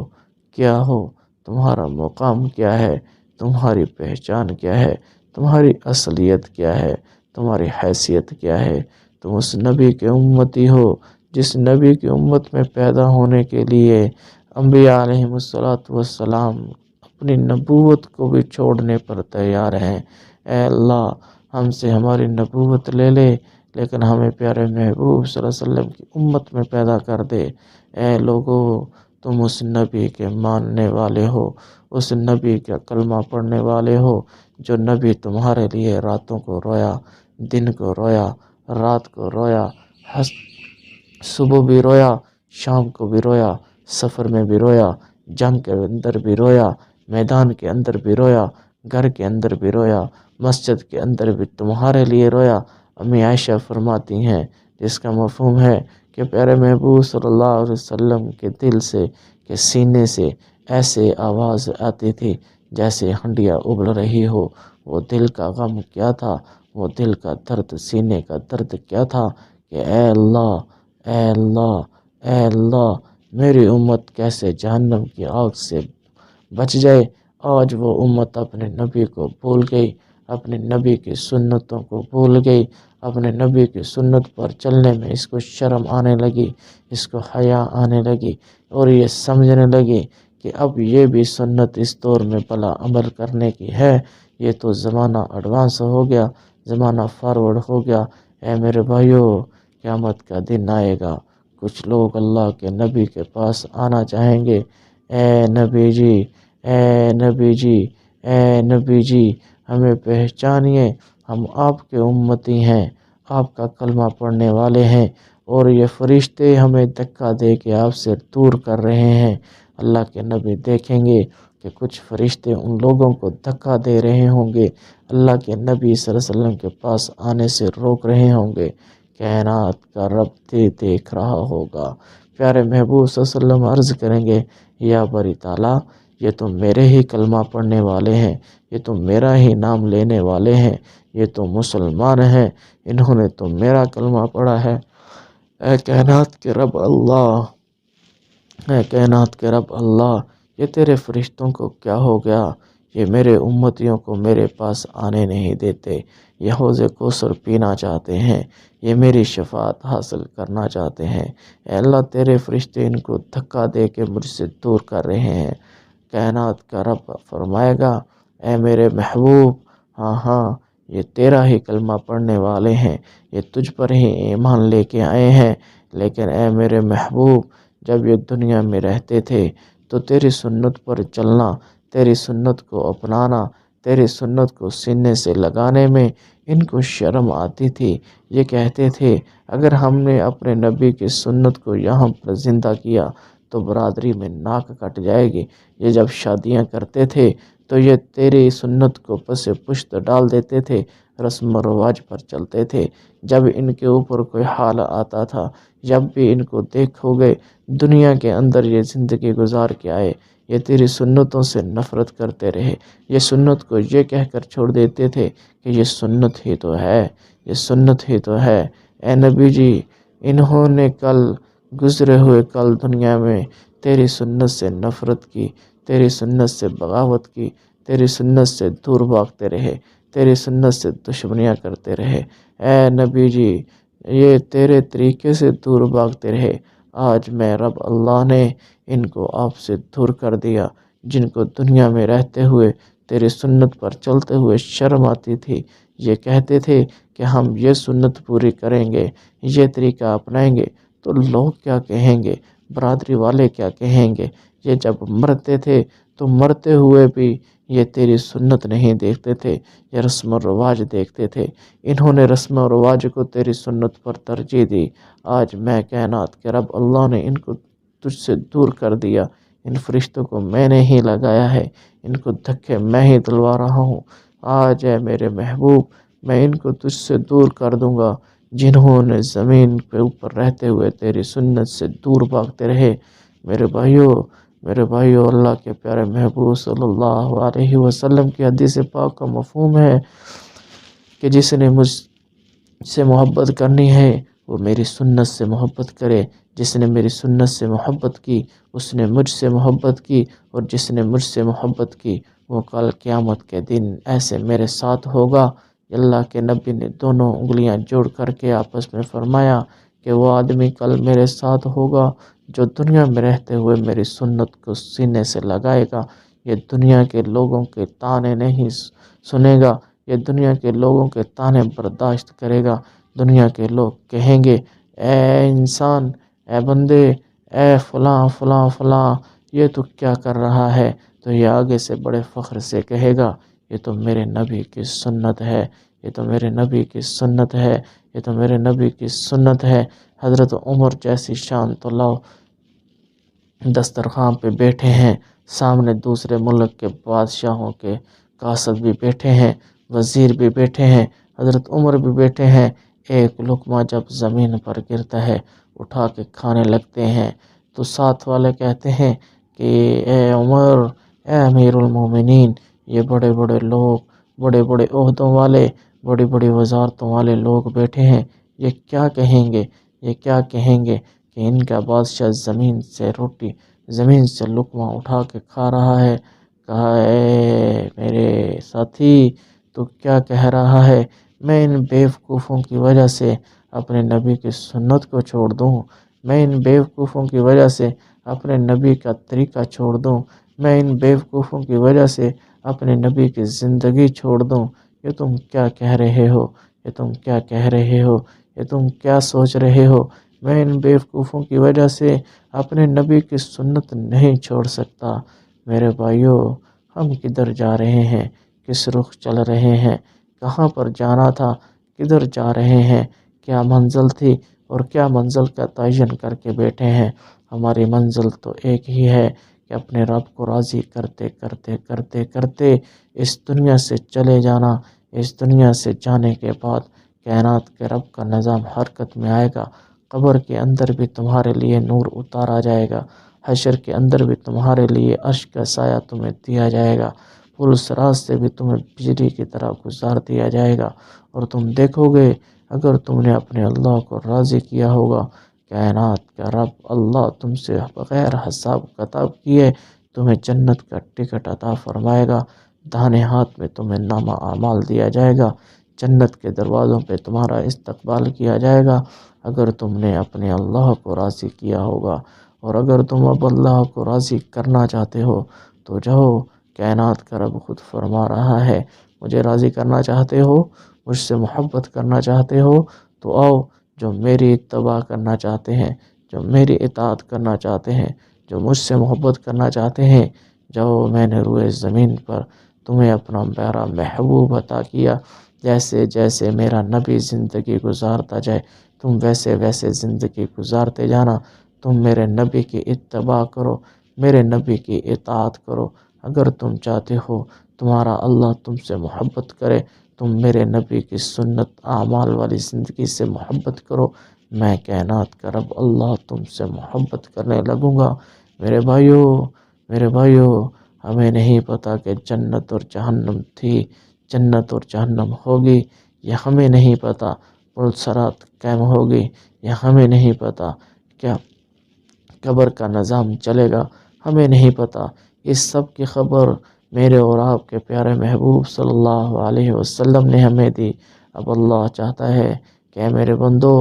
کیا ہو، تمہارا مقام کیا ہے، تمہاری پہچان کیا ہے، تمہاری اصلیت کیا ہے، تمہاری حیثیت کیا ہے؟ تم اس نبی کے امتی ہو جس نبی کی امت میں پیدا ہونے کے لیے انبیاء علیہم السلام اپنی نبوت کو بھی چھوڑنے پر تیار ہیں۔ اے اللہ، ہم سے ہماری نبوت لے لے، لیکن ہمیں پیارے محبوب صلی اللہ علیہ وسلم کی امت میں پیدا کر دے۔ اے لوگو، تم اس نبی کے ماننے والے ہو، اس نبی کا کلمہ پڑھنے والے ہو، جو نبی تمہارے لیے راتوں کو رویا، دن کو رویا، رات کو رویا، صبح بھی رویا، شام کو بھی رویا، سفر میں بھی رویا، جنگ کے اندر بھی رویا، میدان کے اندر بھی رویا، گھر کے اندر بھی رویا، مسجد کے اندر بھی تمہارے لیے رویا۔ امی عائشہ فرماتی ہیں، جس کا مفہوم ہے کہ پیارے محبوب صلی اللہ علیہ وسلم کے دل سے، کے سینے سے ایسے آواز آتی تھی جیسے ہنڈیا ابل رہی ہو۔ وہ دل کا غم کیا تھا، وہ دل کا درد، سینے کا درد کیا تھا کہ اے اللہ، اے اللہ، اے اللہ، میری امت کیسے جہنم کی آگ سے بچ جائے۔ آج وہ امت اپنے نبی کو بھول گئی، اپنے نبی کی سنتوں کو بھول گئی، اپنے نبی کی سنت پر چلنے میں اس کو شرم آنے لگی، اس کو حیا آنے لگی، اور یہ سمجھنے لگی کہ اب یہ بھی سنت اس دور میں بھلا عمل کرنے کی ہے۔ یہ تو زمانہ ایڈوانس ہو گیا، زمانہ فارورڈ ہو گیا۔ اے میرے بھائیو، قیامت کا دن آئے گا، کچھ لوگ اللہ کے نبی کے پاس آنا چاہیں گے، اے نبی جی، اے نبی جی، اے نبی جی، ہمیں پہچانیے، ہم آپ کے امتی ہیں، آپ کا کلمہ پڑھنے والے ہیں، اور یہ فرشتے ہمیں دھکا دے کے آپ سے دور کر رہے ہیں۔ اللہ کے نبی دیکھیں گے کہ کچھ فرشتے ان لوگوں کو دھکا دے رہے ہوں گے، اللہ کے نبی صلی اللہ علیہ وسلم کے پاس آنے سے روک رہے ہوں گے۔ کائنات کا رب دیکھ رہا ہوگا۔ پیارے محبوب صلی اللہ علیہ وسلم عرض کریں گے، یا بری تعالیٰ، یہ تو میرے ہی کلمہ پڑھنے والے ہیں، یہ تو میرا ہی نام لینے والے ہیں، یہ تو مسلمان ہیں، انہوں نے تو میرا کلمہ پڑھا ہے۔ اے کائنات کے رب اللہ، اے کائنات کے رب اللہ، یہ تیرے فرشتوں کو کیا ہو گیا؟ یہ میرے امتیوں کو میرے پاس آنے نہیں دیتے، یہ حوض کوثر پینا چاہتے ہیں، یہ میری شفاعت حاصل کرنا چاہتے ہیں۔ اے اللہ، تیرے فرشتے ان کو دھکا دے کے مجھ سے دور کر رہے ہیں۔ کائنات کا رب فرمائے گا، اے میرے محبوب، ہاں ہاں، یہ تیرا ہی کلمہ پڑھنے والے ہیں، یہ تجھ پر ہی ایمان لے کے آئے ہیں، لیکن اے میرے محبوب، جب یہ دنیا میں رہتے تھے تو تیری سنت پر چلنا، تیری سنت کو اپنانا، تیری سنت کو سینے سے لگانے میں ان کو شرم آتی تھی۔ یہ کہتے تھے اگر ہم نے اپنے نبی کی سنت کو یہاں پر زندہ کیا تو برادری میں ناک کٹ جائے گی۔ یہ جب شادیاں کرتے تھے تو یہ تیری سنت کو پس پشت ڈال دیتے تھے، رسم و رواج پر چلتے تھے۔ جب ان کے اوپر کوئی حال آتا تھا، جب بھی ان کو دیکھو گے دنیا کے اندر یہ زندگی گزار کے آئے، یہ تیری سنتوں سے نفرت کرتے رہے، یہ سنت کو یہ کہہ کر چھوڑ دیتے تھے کہ یہ سنت ہی تو ہے، یہ سنت ہی تو ہے۔ اے نبی جی، انہوں نے کل گزرے ہوئے کل دنیا میں تیری سنت سے نفرت کی، تیری سنت سے بغاوت کی، تیری سنت سے دور بھاگتے رہے، تیری سنت سے دشمنیاں کرتے رہے۔ اے نبی جی، یہ تیرے طریقے سے دور بھاگتے رہے۔ آج میں رب اللہ نے ان کو آپ سے دور کر دیا، جن کو دنیا میں رہتے ہوئے تیری سنت پر چلتے ہوئے شرم آتی تھی، یہ کہتے تھے کہ ہم یہ سنت پوری کریں گے، یہ طریقہ اپنائیں گے تو لوگ کیا کہیں گے، برادری والے کیا کہیں گے۔ یہ جب مرتے تھے تو مرتے ہوئے بھی یہ تیری سنت نہیں دیکھتے تھے، یہ رسم و رواج دیکھتے تھے۔ انہوں نے رسم و رواج کو تیری سنت پر ترجیح دی۔ آج میں کائنات کے رب اللہ نے ان کو تجھ سے دور کر دیا، ان فرشتوں کو میں نے ہی لگایا ہے، ان کو دھکے میں ہی دلوا رہا ہوں۔ آج اے میرے محبوب، میں ان کو تجھ سے دور کر دوں گا جنہوں نے زمین پہ اوپر رہتے ہوئے تیری سنت سے دور بھاگتے رہے۔ میرے بھائیو، میرے بھائیو، اللہ کے پیارے محبوب صلی اللہ علیہ وسلم کی حدیث پاک کا مفہوم ہے کہ جس نے مجھ سے محبت کرنی ہے وہ میری سنت سے محبت کرے، جس نے میری سنت سے محبت کی اس نے مجھ سے محبت کی، اور جس نے مجھ سے محبت کی وہ کل قیامت کے دن ایسے میرے ساتھ ہوگا۔ اللہ کے نبی نے دونوں انگلیاں جوڑ کر کے آپس میں فرمایا کہ وہ آدمی کل میرے ساتھ ہوگا جو دنیا میں رہتے ہوئے میری سنت کو سینے سے لگائے گا۔ یہ دنیا کے لوگوں کے تانے نہیں سنے گا، یہ دنیا کے لوگوں کے تانے برداشت کرے گا۔ دنیا کے لوگ کہیں گے اے انسان، اے بندے، اے فلاں فلاں فلاں، یہ تو کیا کر رہا ہے؟ تو یہ آگے سے بڑے فخر سے کہے گا یہ تو میرے نبی کی سنت ہے، یہ تو میرے نبی کی سنت ہے، یہ تو میرے نبی کی سنت ہے۔ حضرت عمر جیسی شان تو لاؤ، دسترخوان پہ بیٹھے ہیں، سامنے دوسرے ملک کے بادشاہوں کے قاصد بھی بیٹھے ہیں، وزیر بھی بیٹھے ہیں، حضرت عمر بھی بیٹھے ہیں۔ ایک لقمہ جب زمین پر گرتا ہے اٹھا کے کھانے لگتے ہیں تو ساتھ والے کہتے ہیں کہ اے عمر، اے امیر المومنین، یہ بڑے بڑے لوگ، بڑے بڑے عہدوں والے، بڑی بڑی وزارتوں والے لوگ بیٹھے ہیں، یہ کیا کہیں گے، یہ کیا کہیں گے کہ ان کا بادشاہ زمین سے روٹی، زمین سے لقمہ اٹھا کے کھا رہا ہے۔ کہا اے میرے ساتھی، تو کیا کہہ رہا ہے؟ میں ان بیوقوفوں کی وجہ سے اپنے نبی کی سنت کو چھوڑ دوں؟ میں ان بیوقوفوں کی وجہ سے اپنے نبی کا طریقہ چھوڑ دوں؟ میں ان بیوقوفوں کی وجہ سے اپنے نبی کی زندگی چھوڑ دوں؟ یہ تم کیا کہہ رہے ہو؟ یہ تم کیا کہہ رہے ہو؟ یہ تم کیا سوچ رہے ہو؟ میں ان بیوقوفوں کی وجہ سے اپنے نبی کی سنت نہیں چھوڑ سکتا۔ میرے بھائیوں، ہم کدھر جا رہے ہیں؟ کس رخ چل رہے ہیں؟ کہاں پر جانا تھا؟ کدھر جا رہے ہیں؟ کیا منزل تھی اور کیا منزل کا تعین کر کے بیٹھے ہیں؟ ہماری منزل تو ایک ہی ہے کہ اپنے رب کو راضی کرتے کرتے کرتے کرتے اس دنیا سے چلے جانا۔ اس دنیا سے جانے کے بعد کائنات کے رب کا نظام حرکت میں آئے گا۔ قبر کے اندر بھی تمہارے لیے نور اتارا جائے گا، حشر کے اندر بھی تمہارے لیے عرش کا سایہ تمہیں دیا جائے گا، پل صراط سے بھی تمہیں بجلی کی طرح گزار دیا جائے گا، اور تم دیکھو گے اگر تم نے اپنے اللہ کو راضی کیا ہوگا، کائنات کا رب اللہ تم سے بغیر حساب کتاب کیے تمہیں جنت کا ٹکٹ عطا فرمائے گا۔ داہنے ہاتھ میں تمہیں نامہ اعمال دیا جائے گا، جنت کے دروازوں پہ تمہارا استقبال کیا جائے گا اگر تم نے اپنے اللہ کو راضی کیا ہوگا۔ اور اگر تم اب اللہ کو راضی کرنا چاہتے ہو تو جاؤ، کائنات کا رب خود فرما رہا ہے، مجھے راضی کرنا چاہتے ہو، مجھ سے محبت کرنا چاہتے ہو تو آؤ، جو میری اتباع کرنا چاہتے ہیں، جو میری اطاعت کرنا چاہتے ہیں، جو مجھ سے محبت کرنا چاہتے ہیں، جاؤ، میں نے روئے زمین پر تمہیں اپنا پیارا محبوب عطا کیا، جیسے جیسے میرا نبی زندگی گزارتا جائے تم ویسے ویسے زندگی گزارتے جانا۔ تم میرے نبی کی اتباع کرو، میرے نبی کی اطاعت کرو۔ اگر تم چاہتے ہو تمہارا اللہ تم سے محبت کرے، تم میرے نبی کی سنت اعمال والی زندگی سے محبت کرو، میں کائنات کا رب اللہ تم سے محبت کرنے لگوں گا۔ میرے بھائیوں، میرے بھائیوں، ہمیں نہیں پتہ کہ جنت اور جہنم تھی، جنت اور جہنم ہوگی، یہ ہمیں نہیں پتہ۔ پل صراط قائم ہوگی، یہ ہمیں نہیں پتہ۔ کیا قبر کا نظام چلے گا، ہمیں نہیں پتہ۔ اس سب کی خبر میرے اور آپ کے پیارے محبوب صلی اللہ علیہ وسلم نے ہمیں دی۔ اب اللہ چاہتا ہے کہ اے میرے بندو،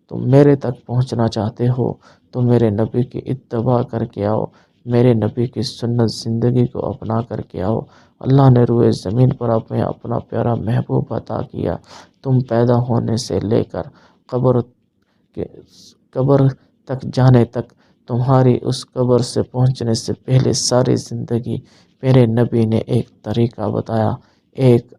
تم میرے تک پہنچنا چاہتے ہو تو میرے نبی کی اتباع کر کے آؤ، میرے نبی کی سنت زندگی کو اپنا کر کے آؤ۔ اللہ نے روئے زمین پر ہمیں اپنا پیارا محبوب عطا کیا۔ تم پیدا ہونے سے لے کر قبر کے قبر تک جانے تک، تمہاری اس قبر سے پہنچنے سے پہلے ساری زندگی میرے نبی نے ایک طریقہ بتایا، ایک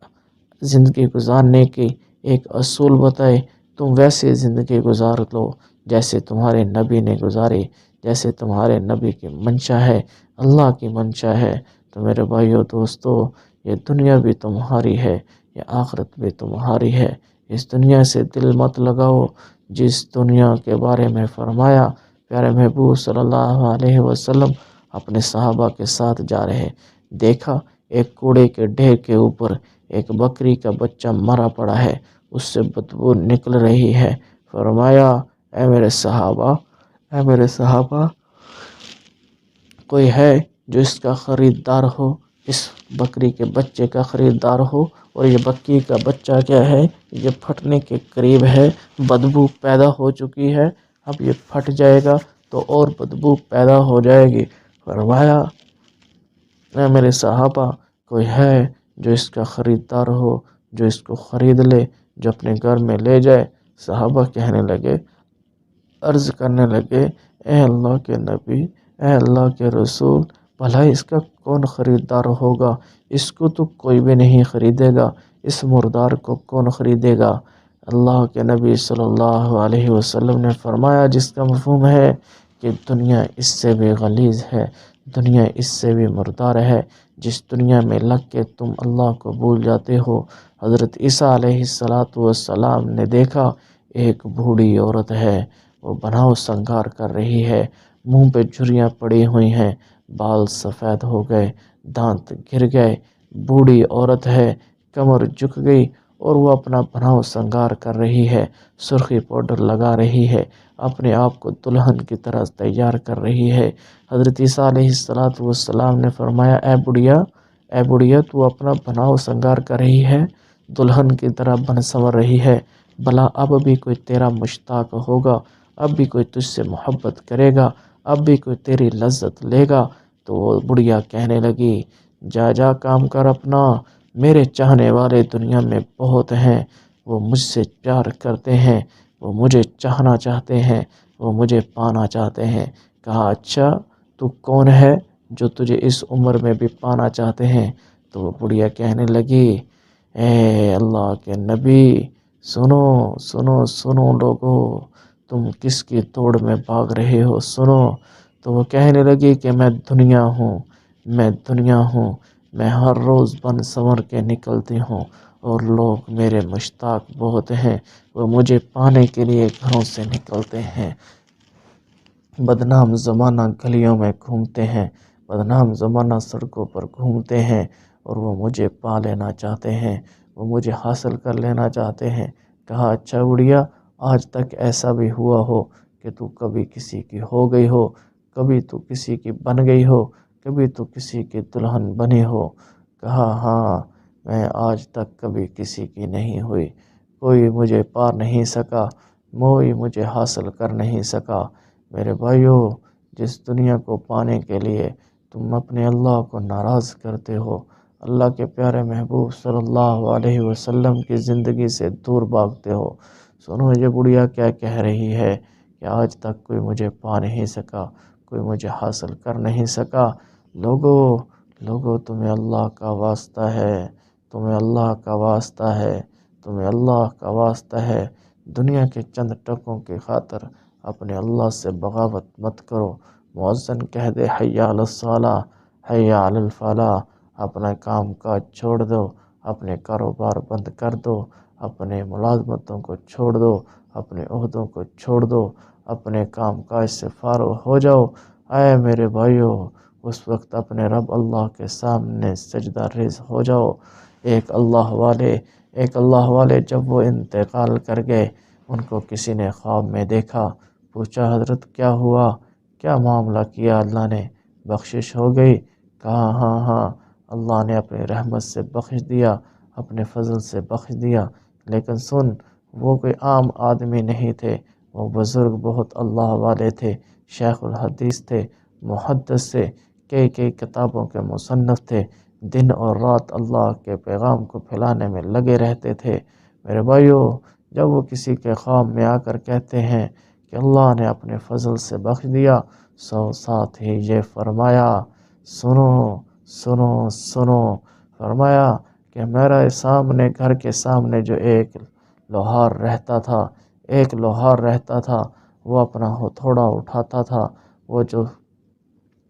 زندگی گزارنے کی ایک اصول بتائے۔ تم ویسے زندگی گزار لو جیسے تمہارے نبی نے گزاری، جیسے تمہارے نبی کی منشا ہے، اللہ کی منشا ہے۔ تو میرے بھائیو دوستو، یہ دنیا بھی تمہاری ہے، یہ آخرت بھی تمہاری ہے۔ اس دنیا سے دل مت لگاؤ۔ جس دنیا کے بارے میں فرمایا پیارے محبوب صلی اللہ علیہ وسلم اپنے صحابہ کے ساتھ جا رہے، دیکھا ایک کوڑے کے ڈھیر کے اوپر ایک بکری کا بچہ مرا پڑا ہے، اس سے بدبو نکل رہی ہے۔ فرمایا اے میرے صحابہ، اے میرے صحابہ، کوئی ہے جو اس کا خریدار ہو، اس بکری کے بچے کا خریدار ہو؟ اور یہ بکری کا بچہ کیا ہے، یہ پھٹنے کے قریب ہے، بدبو پیدا ہو چکی ہے، اب یہ پھٹ جائے گا تو اور بدبو پیدا ہو جائے گی۔ فرمایا اے میرے صحابہ، کوئی ہے جو اس کا خریدار ہو، جو اس کو خرید لے، جو اپنے گھر میں لے جائے؟ صحابہ کہنے لگے، عرض کرنے لگے، اے اللہ کے نبی، اے اللہ کے رسول، بھلا اس کا کون خریدار ہوگا؟ اس کو تو کوئی بھی نہیں خریدے گا، اس مردار کو کون خریدے گا؟ اللہ کے نبی صلی اللہ علیہ وسلم نے فرمایا، جس کا مفہوم ہے کہ دنیا اس سے بھی غلیظ ہے، دنیا اس سے بھی مردار ہے، جس دنیا میں لگ کے تم اللہ کو بھول جاتے ہو۔ حضرت عیسیٰ علیہ السلام نے دیکھا ایک بوڑھی عورت ہے، وہ بناؤ سنگار کر رہی ہے، منہ پہ جھریاں پڑی ہوئی ہیں، بال سفید ہو گئے، دانت گر گئے، بوڑھی عورت ہے، کمر جھک گئی اور وہ اپنا بناؤ سنگار کر رہی ہے، سرخی پاؤڈر لگا رہی ہے، اپنے آپ کو دلہن کی طرح تیار کر رہی ہے۔ حضرت عیسیٰ علیہ السلام نے فرمایا، اے بڑھیا تو اپنا بناؤ سنگار کر رہی ہے، دلہن کی طرح بن سنور رہی ہے، بھلا اب بھی کوئی تیرا مشتاق ہوگا، اب بھی کوئی تجھ سے محبت کرے گا، اب بھی کوئی تیری لذت لے گا؟ تو وہ بڑھیا کہنے لگی، جا جا کام کر اپنا، میرے چاہنے والے دنیا میں بہت ہیں، وہ مجھ سے پیار کرتے ہیں، وہ مجھے چاہنا چاہتے ہیں، وہ مجھے پانا چاہتے ہیں۔ کہا اچھا تو کون ہے جو تجھے اس عمر میں بھی پانا چاہتے ہیں؟ تو وہ بڑھیا کہنے لگی، اے اللہ کے نبی، سنو سنو سنو لوگو، تم کس کی دوڑ میں بھاگ رہے ہو، سنو۔ تو وہ کہنے لگی کہ میں دنیا ہوں، میں دنیا ہوں، میں ہر روز بن سنور کے نکلتی ہوں اور لوگ میرے مشتاق بہت ہیں، وہ مجھے پانے کے لیے گھروں سے نکلتے ہیں، بدنام زمانہ گلیوں میں گھومتے ہیں، بدنام زمانہ سڑکوں پر گھومتے ہیں اور وہ مجھے پا لینا چاہتے ہیں، وہ مجھے حاصل کر لینا چاہتے ہیں۔ کہا اچھا بڑھیا، آج تک ایسا بھی ہوا ہو کہ تو کبھی کسی کی ہو گئی ہو، کبھی تو کسی کی بن گئی ہو، کبھی تو کسی کی دلہن بنی ہو؟ کہا ہاں، میں آج تک کبھی کسی کی نہیں ہوئی، کوئی مجھے پا نہیں سکا، کوئی مجھے حاصل کر نہیں سکا۔ میرے بھائیو، جس دنیا کو پانے کے لیے تم اپنے اللہ کو ناراض کرتے ہو، اللہ کے پیارے محبوب صلی اللہ علیہ وسلم کی زندگی سے دور بھاگتے ہو، سنو یہ بڑھیا کیا کہہ رہی ہے کہ آج تک کوئی مجھے پا نہیں سکا، کوئی مجھے حاصل کر نہیں سکا۔ لوگو تمہیں اللہ کا واسطہ ہے، تمہیں اللہ کا واسطہ ہے، تمہیں اللہ کا واسطہ ہے، دنیا کے چند ٹکوں کی خاطر اپنے اللہ سے بغاوت مت کرو۔ مؤذن کہہ دے حی علی الصلاۃ، حی علی الفلاح، اپنا کام کاج چھوڑ دو، اپنے کاروبار بند کر دو، اپنے ملازمتوں کو چھوڑ دو، اپنے عہدوں کو چھوڑ دو، اپنے کام کاج سے فارغ ہو جاؤ۔ اے میرے بھائیو، اس وقت اپنے رب اللہ کے سامنے سجدہ ریز ہو جاؤ۔ ایک اللہ والے جب وہ انتقال کر گئے، ان کو کسی نے خواب میں دیکھا، پوچھا حضرت کیا ہوا، کیا معاملہ کیا اللہ نے، بخشش ہو گئی؟ کہا ہاں ہاں، اللہ نے اپنی رحمت سے بخش دیا، اپنے فضل سے بخش دیا، لیکن سن، وہ کوئی عام آدمی نہیں تھے، وہ بزرگ بہت اللہ والے تھے، شیخ الحدیث تھے، محدث تھے، کئی کتابوں کے مصنف تھے، دن اور رات اللہ کے پیغام کو پھیلانے میں لگے رہتے تھے۔ میرے بھائیو، جب وہ کسی کے خواب میں آ کر کہتے ہیں کہ اللہ نے اپنے فضل سے بخش دیا، ساتھ ہی یہ فرمایا، سنو سنو سنو، فرمایا کہ میرے سامنے، گھر کے سامنے جو ایک لوہار رہتا تھا، وہ اپنا ہتھوڑا اٹھاتا تھا، وہ جو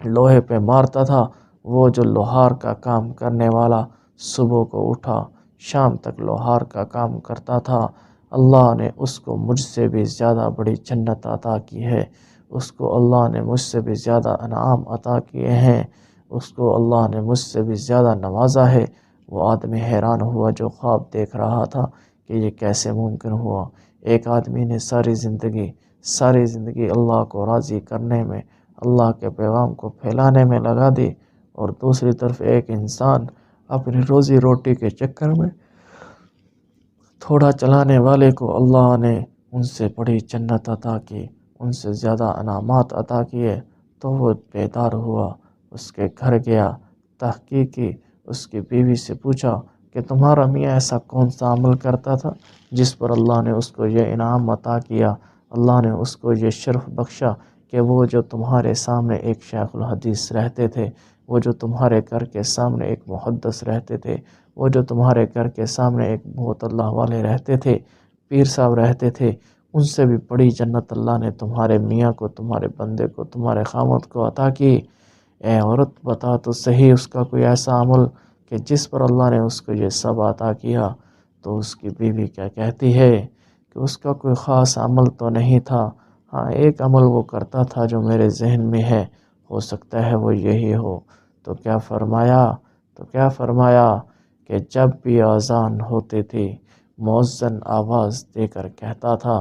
لوہے پہ مارتا تھا، وہ جو لوہار کا کام کرنے والا صبح کو اٹھا شام تک لوہار کا کام کرتا تھا، اللہ نے اس کو مجھ سے بھی زیادہ بڑی جنت عطا کی ہے، اس کو اللہ نے مجھ سے بھی زیادہ انعام عطا کیے ہیں، اس کو اللہ نے مجھ سے بھی زیادہ نوازا ہے۔ وہ آدمی حیران ہوا جو خواب دیکھ رہا تھا کہ یہ کیسے ممکن ہوا۔ ایک آدمی نے ساری زندگی اللہ کو راضی کرنے میں، اللہ کے پیغام کو پھیلانے میں لگا دی، اور دوسری طرف ایک انسان اپنی روزی روٹی کے چکر میں تھوڑا چلانے والے کو اللہ نے ان سے بڑی جنت عطا کی، ان سے زیادہ انعامات عطا کیے۔ تو وہ بیدار ہوا، اس کے گھر گیا، تحقیق کی، اس کی بیوی سے پوچھا کہ تمہارا میاں ایسا کون سا عمل کرتا تھا جس پر اللہ نے اس کو یہ انعام عطا کیا، اللہ نے اس کو یہ شرف بخشا کہ وہ جو تمہارے سامنے ایک شیخ الحدیث رہتے تھے، وہ جو تمہارے گھر کے سامنے ایک محدث رہتے تھے، وہ جو تمہارے گھر کے سامنے ایک بہت اللہ والے رہتے تھے، پیر صاحب رہتے تھے، ان سے بھی بڑی جنت اللہ نے تمہارے میاں کو، تمہارے بندے کو، تمہارے خامد کو عطا کی۔ اے عورت، بتا تو صحیح اس کا کوئی ایسا عمل کہ جس پر اللہ نے اس کو یہ سب عطا کیا؟ تو اس کی بیوی کیا کہتی ہے کہ اس کا کوئی خاص عمل تو نہیں تھا، ہاں ایک عمل وہ کرتا تھا جو میرے ذہن میں ہے، ہو سکتا ہے وہ یہی ہو۔ تو کیا فرمایا کہ جب بھی اذان ہوتی تھی مؤذن آواز دے کر کہتا تھا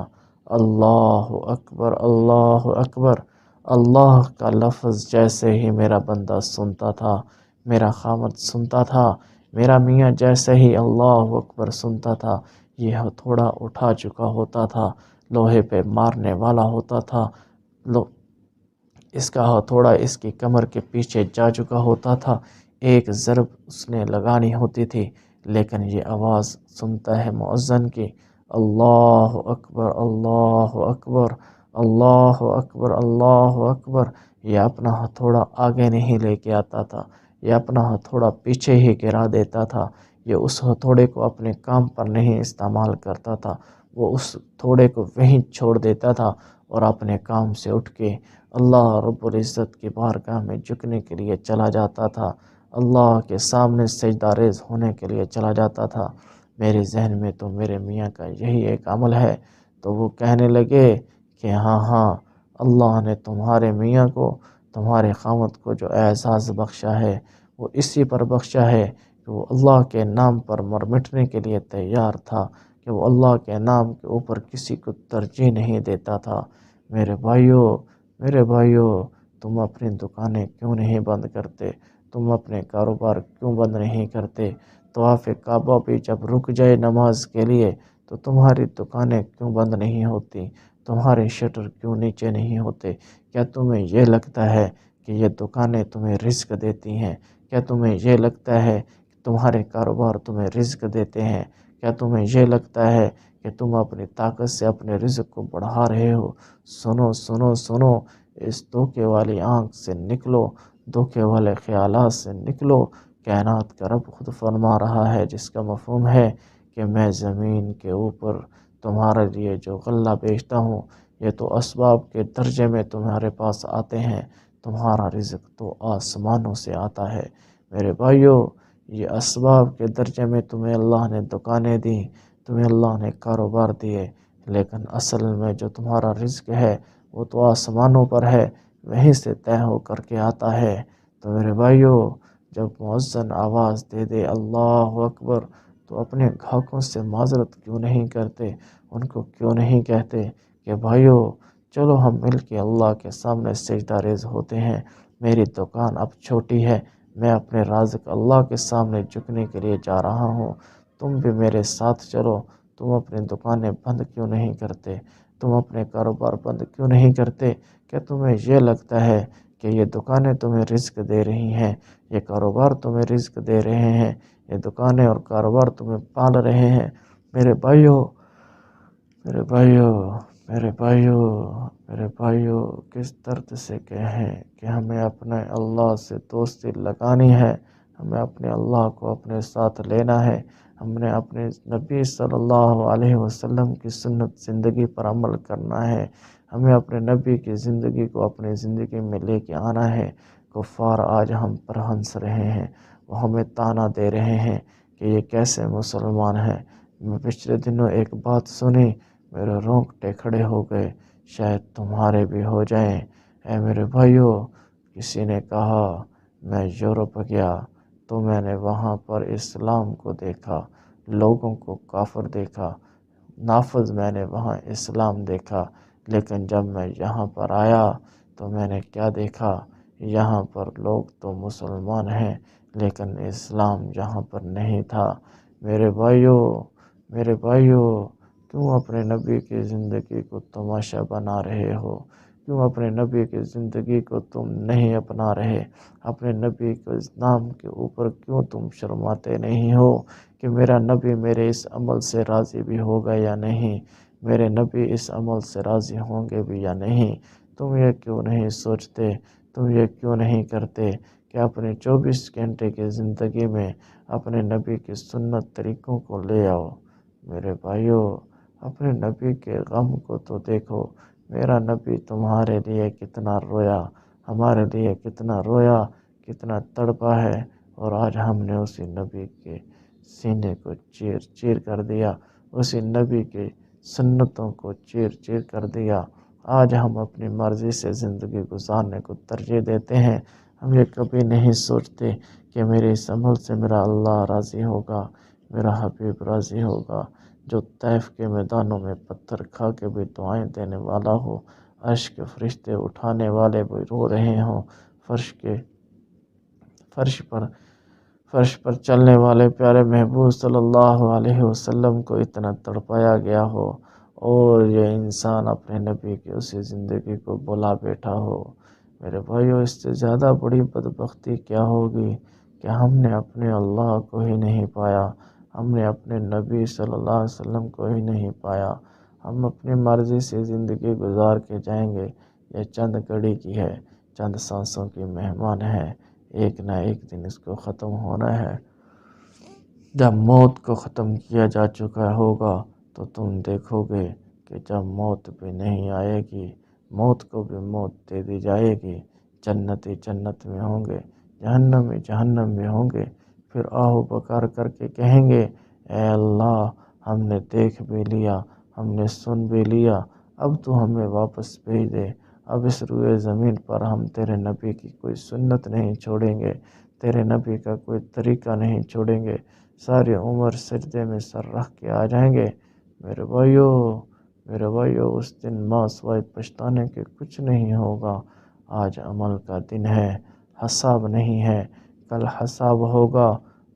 اللہ اکبر اللہ اکبر۔ اللہ کا لفظ جیسے ہی میرا بندہ سنتا تھا، میرا خامد سنتا تھا، میرا میاں جیسے ہی اللہ اکبر سنتا تھا، یہ تھوڑا اٹھا چکا ہوتا تھا، لوہے پہ مارنے والا ہوتا تھا، اس کا ہتھوڑا اس کی کمر کے پیچھے جا چکا ہوتا تھا، ایک ضرب اس نے لگانی ہوتی تھی، لیکن یہ آواز سنتا ہے مؤذن کی اللہ اکبر اللہ اکبر اللہ اکبر اللہ اکبر۔ یہ اپنا ہتھوڑا آگے نہیں لے کے آتا تھا، یہ اپنا ہتھوڑا پیچھے ہی گرا دیتا تھا، یہ اس ہتھوڑے کو اپنے کام پر نہیں استعمال کرتا تھا، وہ اس ہتھوڑے کو وہیں چھوڑ دیتا تھا اور اپنے کام سے اٹھ کے اللہ رب العزت کی بارگاہ میں جھکنے کے لیے چلا جاتا تھا، اللہ کے سامنے سجدہ ریز ہونے کے لیے چلا جاتا تھا۔ میرے ذہن میں تو میرے میاں کا یہی ایک عمل ہے۔ تو وہ کہنے لگے کہ ہاں اللہ نے تمہارے میاں کو، تمہارے خامد کو جو اعزاز بخشا ہے وہ اسی پر بخشا ہے کہ وہ اللہ کے نام پر مر مٹنے کے لیے تیار تھا، کہ وہ اللہ کے نام کے اوپر کسی کو ترجیح نہیں دیتا تھا۔ میرے بھائیوں تم اپنی دکانیں کیوں نہیں بند کرتے؟ تم اپنے کاروبار کیوں بند نہیں کرتے؟ طواف کعبہ بھی جب رک جائے نماز کے لیے تو تمہاری دکانیں کیوں بند نہیں ہوتی؟ تمہارے شٹر کیوں نیچے نہیں ہوتے؟ کیا تمہیں یہ لگتا ہے کہ یہ دکانیں تمہیں رزق دیتی ہیں؟ کیا تمہیں یہ لگتا ہے کہ تمہارے کاروبار تمہیں رزق دیتے ہیں؟ کیا تمہیں یہ لگتا ہے کہ تم اپنی طاقت سے اپنے رزق کو بڑھا رہے ہو؟ سنو سنو سنو، اس دھوکے والی آنکھ سے نکلو، دھوکے والے خیالات سے نکلو۔ کائنات کا رب خود فرما رہا ہے، جس کا مفہوم ہے کہ میں زمین کے اوپر تمہارے لیے جو غلہ بیچتا ہوں یہ تو اسباب کے درجے میں تمہارے پاس آتے ہیں، تمہارا رزق تو آسمانوں سے آتا ہے۔ میرے بھائیوں، یہ اسباب کے درجے میں تمہیں اللہ نے دکانیں دیں، تمہیں اللہ نے کاروبار دیے، لیکن اصل میں جو تمہارا رزق ہے وہ تو آسمانوں پر ہے، وہیں سے طے ہو کر کے آتا ہے۔ تو میرے بھائیوں، جب مؤذن آواز دے دے اللہ اکبر تو اپنے گاہکوں سے معذرت کیوں نہیں کرتے؟ ان کو کیوں نہیں کہتے کہ بھائیوں چلو ہم مل کے اللہ کے سامنے سجدہ ریز ہوتے ہیں، میری دکان اب چھوٹی ہے، میں اپنے رازق اللہ کے سامنے جھکنے کے لیے جا رہا ہوں، تم بھی میرے ساتھ چلو۔ تم اپنی دکانیں بند کیوں نہیں کرتے؟ تم اپنے کاروبار بند کیوں نہیں کرتے؟ کیا تمہیں یہ لگتا ہے کہ یہ دکانیں تمہیں رزق دے رہی ہیں، یہ کاروبار تمہیں رزق دے رہے ہیں، یہ دکانیں اور کاروبار تمہیں پال رہے ہیں؟ میرے بھائیوں میرے بھائیوں میرے بھائیوں میرے بھائیوں، کس درد سے کہیں کہ ہمیں اپنے اللہ سے دوستی لگانی ہے، ہمیں اپنے اللہ کو اپنے ساتھ لینا ہے، ہم نے اپنے نبی صلی اللہ علیہ وسلم کی سنت زندگی پر عمل کرنا ہے، ہمیں اپنے نبی کی زندگی کو اپنی زندگی میں لے کے آنا ہے۔ کفار آج ہم پر ہنس رہے ہیں، وہ ہمیں طعنہ دے رہے ہیں کہ یہ کیسے مسلمان ہیں۔ میں پچھلے دنوں ایک بات سنی، میرے رونگٹے کھڑے ہو گئے، شاید تمہارے بھی ہو جائیں۔ اے میرے بھائیوں، کسی نے کہا میں یورپ گیا تو میں نے وہاں پر اسلام کو دیکھا، لوگوں کو کافر دیکھا، نافذ میں نے وہاں اسلام دیکھا، لیکن جب میں یہاں پر آیا تو میں نے کیا دیکھا؟ یہاں پر لوگ تو مسلمان ہیں لیکن اسلام یہاں پر نہیں تھا۔ میرے بھائیوں کیوں اپنے نبی کی زندگی کو تماشا بنا رہے ہو؟ کیوں اپنے نبی کی زندگی کو تم نہیں اپنا رہے؟ اپنے نبی کے نام کے اوپر کیوں تم شرماتے نہیں ہو کہ میرا نبی میرے اس عمل سے راضی بھی ہوگا یا نہیں، میرے نبی اس عمل سے راضی ہوں گے بھی یا نہیں؟ تم یہ کیوں نہیں سوچتے؟ تم یہ کیوں نہیں کرتے کہ اپنے 24 گھنٹے کی زندگی میں اپنے نبی کی سنت طریقوں کو لے آؤ؟ میرے بھائیوں، اپنے نبی کے غم کو تو دیکھو، میرا نبی تمہارے لیے کتنا رویا، ہمارے لیے کتنا رویا، کتنا تڑپا ہے، اور آج ہم نے اسی نبی کے سینے کو چیر چیر کر دیا، اسی نبی کے سنتوں کو چیر چیر کر دیا، آج ہم اپنی مرضی سے زندگی گزارنے کو ترجیح دیتے ہیں۔ ہم یہ کبھی نہیں سوچتے کہ میرے اس عمل سے میرا اللہ راضی ہوگا، میرا حبیب راضی ہوگا۔ جو طیف کے میدانوں میں پتھر کھا کے بھی دعائیں دینے والا ہو، عرش کے فرشتے اٹھانے والے بھی رو رہے ہوں، فرش پر فرش پر چلنے والے پیارے محبوب صلی اللہ علیہ وسلم کو اتنا تڑپایا گیا ہو، اور یہ انسان اپنے نبی کی اسی زندگی کو بلا بیٹھا ہو۔ میرے بھائیو، اس سے زیادہ بڑی بدبختی کیا ہوگی کہ ہم نے اپنے اللہ کو ہی نہیں پایا، ہم نے اپنے نبی صلی اللہ علیہ وسلم کو ہی نہیں پایا۔ ہم اپنی مرضی سے زندگی گزار کے جائیں گے، یہ چند گھڑی کی ہے، چند سانسوں کی مہمان ہے، ایک نہ ایک دن اس کو ختم ہونا ہے۔ جب موت کو ختم کیا جا چکا ہوگا تو تم دیکھو گے کہ جب موت بھی نہیں آئے گی، موت کو بھی موت دے دی جائے گی۔ جنتی جنت میں ہوں گے، جہنمی جہنم میں ہوں گے، پھر آہو پکار کر کے کہیں گے، اے اللہ، ہم نے دیکھ بھی لیا، ہم نے سن بھی لیا، اب تو ہمیں واپس بھیج دے۔ اب اس روئے زمین پر ہم تیرے نبی کی کوئی سنت نہیں چھوڑیں گے، تیرے نبی کا کوئی طریقہ نہیں چھوڑیں گے، ساری عمر سجدے میں سر رکھ کے آ جائیں گے۔ میرے بھائیو، اس دن ماں سوائے پچھتانے کے کچھ نہیں ہوگا۔ آج عمل کا دن ہے، حساب نہیں ہے، کل حساب ہوگا،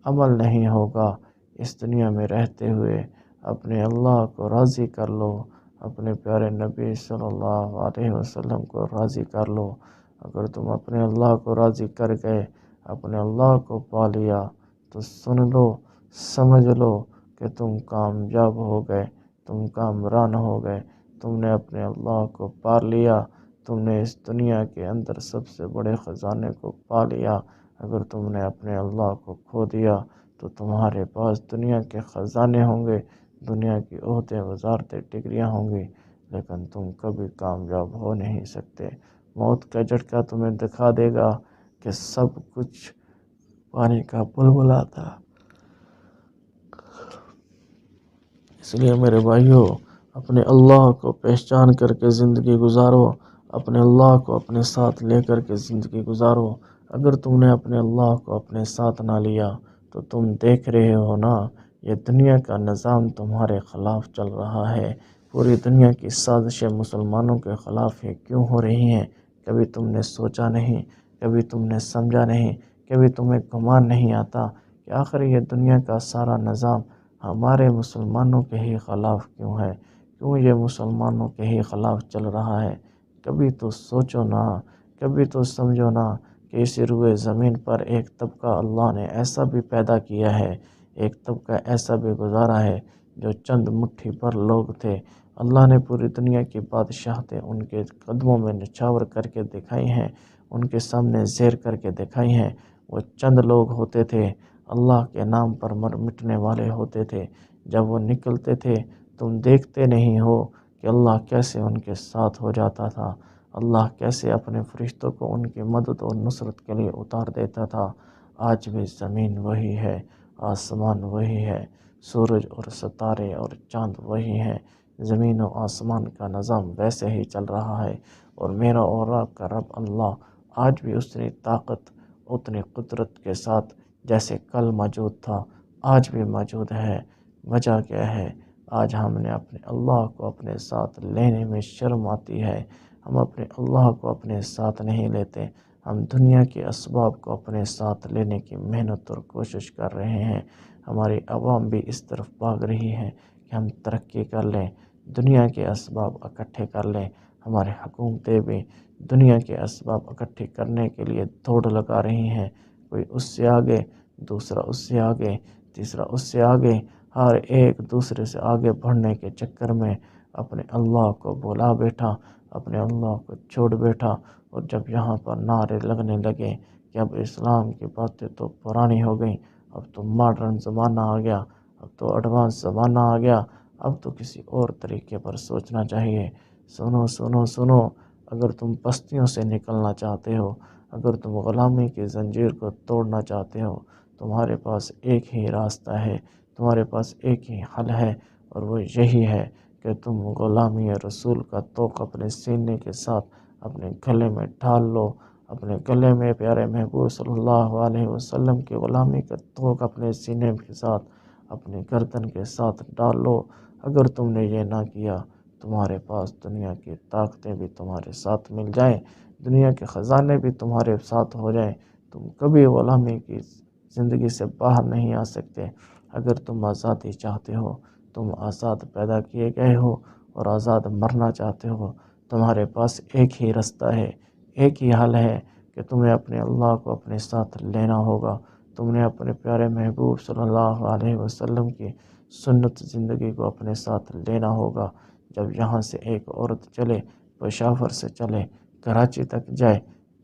عمل نہیں ہوگا۔ اس دنیا میں رہتے ہوئے اپنے اللہ کو راضی کر لو، اپنے پیارے نبی صلی اللہ علیہ وسلم کو راضی کر لو۔ اگر تم اپنے اللہ کو راضی کر گئے، اپنے اللہ کو پا لیا، تو سن لو، سمجھ لو کہ تم کامیاب ہو گئے، تم کامران ہو گئے، تم نے اپنے اللہ کو پا لیا، تم نے اس دنیا کے اندر سب سے بڑے خزانے کو پا لیا۔ اگر تم نے اپنے اللہ کو کھو دیا تو تمہارے پاس دنیا کے خزانے ہوں گے، دنیا کی عہدے وزارتیں ڈگریاں ہوں گی، لیکن تم کبھی کامیاب ہو نہیں سکتے۔ موت کا جھٹکا تمہیں دکھا دے گا کہ سب کچھ پانی کا بلبلا تھا۔ اس لیے میرے بھائیوں، اپنے اللہ کو پہچان کر کے زندگی گزارو، اپنے اللہ کو اپنے ساتھ لے کر کے زندگی گزارو۔ اگر تم نے اپنے اللہ کو اپنے ساتھ نہ لیا تو تم دیکھ رہے ہو نا، یہ دنیا کا نظام تمہارے خلاف چل رہا ہے۔ پوری دنیا کی سازشیں مسلمانوں کے خلاف ہی کیوں ہو رہی ہیں؟ کبھی تم نے سوچا نہیں، کبھی تم نے سمجھا نہیں، کبھی تمہیں گمان نہیں آتا کہ آخر یہ دنیا کا سارا نظام ہمارے مسلمانوں کے ہی خلاف کیوں ہے؟ کیوں یہ مسلمانوں کے ہی خلاف چل رہا ہے؟ کبھی تو سوچو نا، کبھی تو سمجھو نا کہ اس روئے زمین پر ایک طبقہ اللہ نے ایسا بھی پیدا کیا ہے، ایک طبقہ ایسا بھی گزارا ہے جو چند مٹھی پر لوگ تھے۔ اللہ نے پوری دنیا کی بادشاہتیں ان کے قدموں میں نچھاور کر کے دکھائی ہیں، ان کے سامنے زیر کر کے دکھائی ہیں۔ وہ چند لوگ ہوتے تھے، اللہ کے نام پر مر مٹنے والے ہوتے تھے۔ جب وہ نکلتے تھے تم دیکھتے نہیں ہو کہ اللہ کیسے ان کے ساتھ ہو جاتا تھا، اللہ کیسے اپنے فرشتوں کو ان کی مدد اور نصرت کے لیے اتار دیتا تھا۔ آج بھی زمین وہی ہے، آسمان وہی ہے، سورج اور ستارے اور چاند وہی ہیں، زمین و آسمان کا نظام ویسے ہی چل رہا ہے، اور میرا اور آپ کا رب اللہ آج بھی اتنی طاقت، اتنی قدرت کے ساتھ جیسے کل موجود تھا، آج بھی موجود ہے۔ وجہ کیا ہے؟ آج ہم نے اپنے اللہ کو اپنے ساتھ لینے میں شرم آتی ہے، ہم اپنے اللہ کو اپنے ساتھ نہیں لیتے، ہم دنیا کے اسباب کو اپنے ساتھ لینے کی محنت اور کوشش کر رہے ہیں۔ ہماری عوام بھی اس طرف بھاگ رہی ہے کہ ہم ترقی کر لیں، دنیا کے اسباب اکٹھے کر لیں۔ ہمارے حکومتیں بھی دنیا کے اسباب اکٹھے کرنے کے لیے دوڑ لگا رہی ہیں، کوئی اس سے آگے، دوسرا اس سے آگے، تیسرا اس سے آگے، ہر ایک دوسرے سے آگے بڑھنے کے چکر میں اپنے اللہ کو بھلا بیٹھا، اپنے اللہ کو چھوڑ بیٹھا۔ اور جب یہاں پر نعرے لگنے لگے کہ اب اسلام کی باتیں تو پرانی ہو گئیں، اب تو ماڈرن زمانہ آ گیا، اب تو ایڈوانس زمانہ آ گیا، اب تو کسی اور طریقے پر سوچنا چاہیے۔ سنو سنو سنو، اگر تم پستیوں سے نکلنا چاہتے ہو، اگر تم غلامی کی زنجیر کو توڑنا چاہتے ہو، تمہارے پاس ایک ہی راستہ ہے، تمہارے پاس ایک ہی حل ہے، اور وہ یہی ہے کہ تم غلامی رسول کا توق اپنے سینے کے ساتھ اپنے گلے میں ڈال لو، اپنے گلے میں پیارے محبوب صلی اللہ علیہ وسلم کی غلامی کا توق اپنے سینے کے ساتھ اپنے گردن کے ساتھ ڈال لو۔ اگر تم نے یہ نہ کیا، تمہارے پاس دنیا کی طاقتیں بھی تمہارے ساتھ مل جائیں، دنیا کے خزانے بھی تمہارے ساتھ ہو جائیں، تم کبھی غلامی کی زندگی سے باہر نہیں آ سکتے۔ اگر تم آزادی چاہتے ہو، تم آزاد پیدا کیے گئے ہو اور آزاد مرنا چاہتے ہو، تمہارے پاس ایک ہی رستہ ہے، ایک ہی حل ہے کہ تمہیں اپنے اللہ کو اپنے ساتھ لینا ہوگا۔ تم نے اپنے پیارے محبوب صلی اللہ علیہ وسلم کی سنت زندگی کو اپنے ساتھ لینا ہوگا۔ جب یہاں سے ایک عورت چلے، پشاور سے چلے کراچی تک جائے،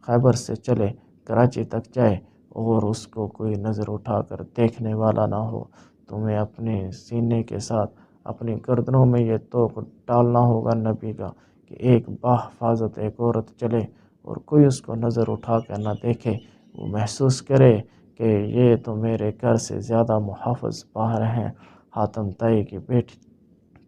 خیبر سے چلے کراچی تک جائے اور اس کو کوئی نظر اٹھا کر دیکھنے والا نہ ہو، تمہیں اپنے سینے کے ساتھ اپنی گردنوں میں یہ توق ڈالنا ہوگا نبی کا کہ ایک باحفاظت ایک عورت چلے اور کوئی اس کو نظر اٹھا کر نہ دیکھے، وہ محسوس کرے کہ یہ تو میرے گھر سے زیادہ محافظ باہر ہیں۔ حاتم طائی کی بیٹی،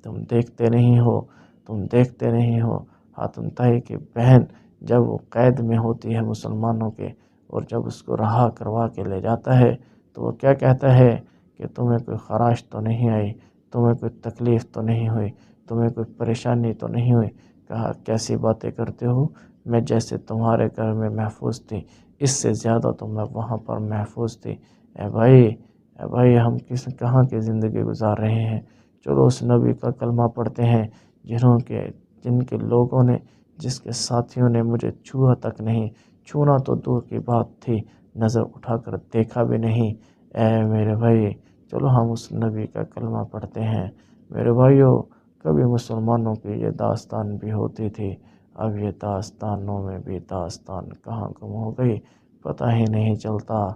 تم دیکھتے نہیں ہو، تم دیکھتے نہیں ہو حاتم طائی کی بہن جب وہ قید میں ہوتی ہے مسلمانوں کے، اور جب اس کو رہا کروا کے لے جاتا ہے تو وہ کیا کہتا ہے کہ تمہیں کوئی خراش تو نہیں آئی، تمہیں کوئی تکلیف تو نہیں ہوئی، تمہیں کوئی پریشانی تو نہیں ہوئی؟ کہا کیسی باتیں کرتے ہو، میں جیسے تمہارے گھر میں محفوظ تھی اس سے زیادہ تو میں وہاں پر محفوظ تھی۔ اے بھائی ہم کہاں کی زندگی گزار رہے ہیں؟ چلو اس نبی کا کلمہ پڑھتے ہیں جن کے لوگوں نے، جس کے ساتھیوں نے مجھے چھوا تک نہیں، چھونا تو دور کی بات تھی، نظر اٹھا کر دیکھا بھی نہیں۔ اے میرے بھائی، چلو ہم اس نبی کا کلمہ پڑھتے ہیں۔ میرے بھائیوں، کبھی مسلمانوں کی یہ داستان بھی ہوتی تھی، اب یہ داستانوں میں بھی داستان کہاں گم ہو گئی، پتہ ہی نہیں چلتا۔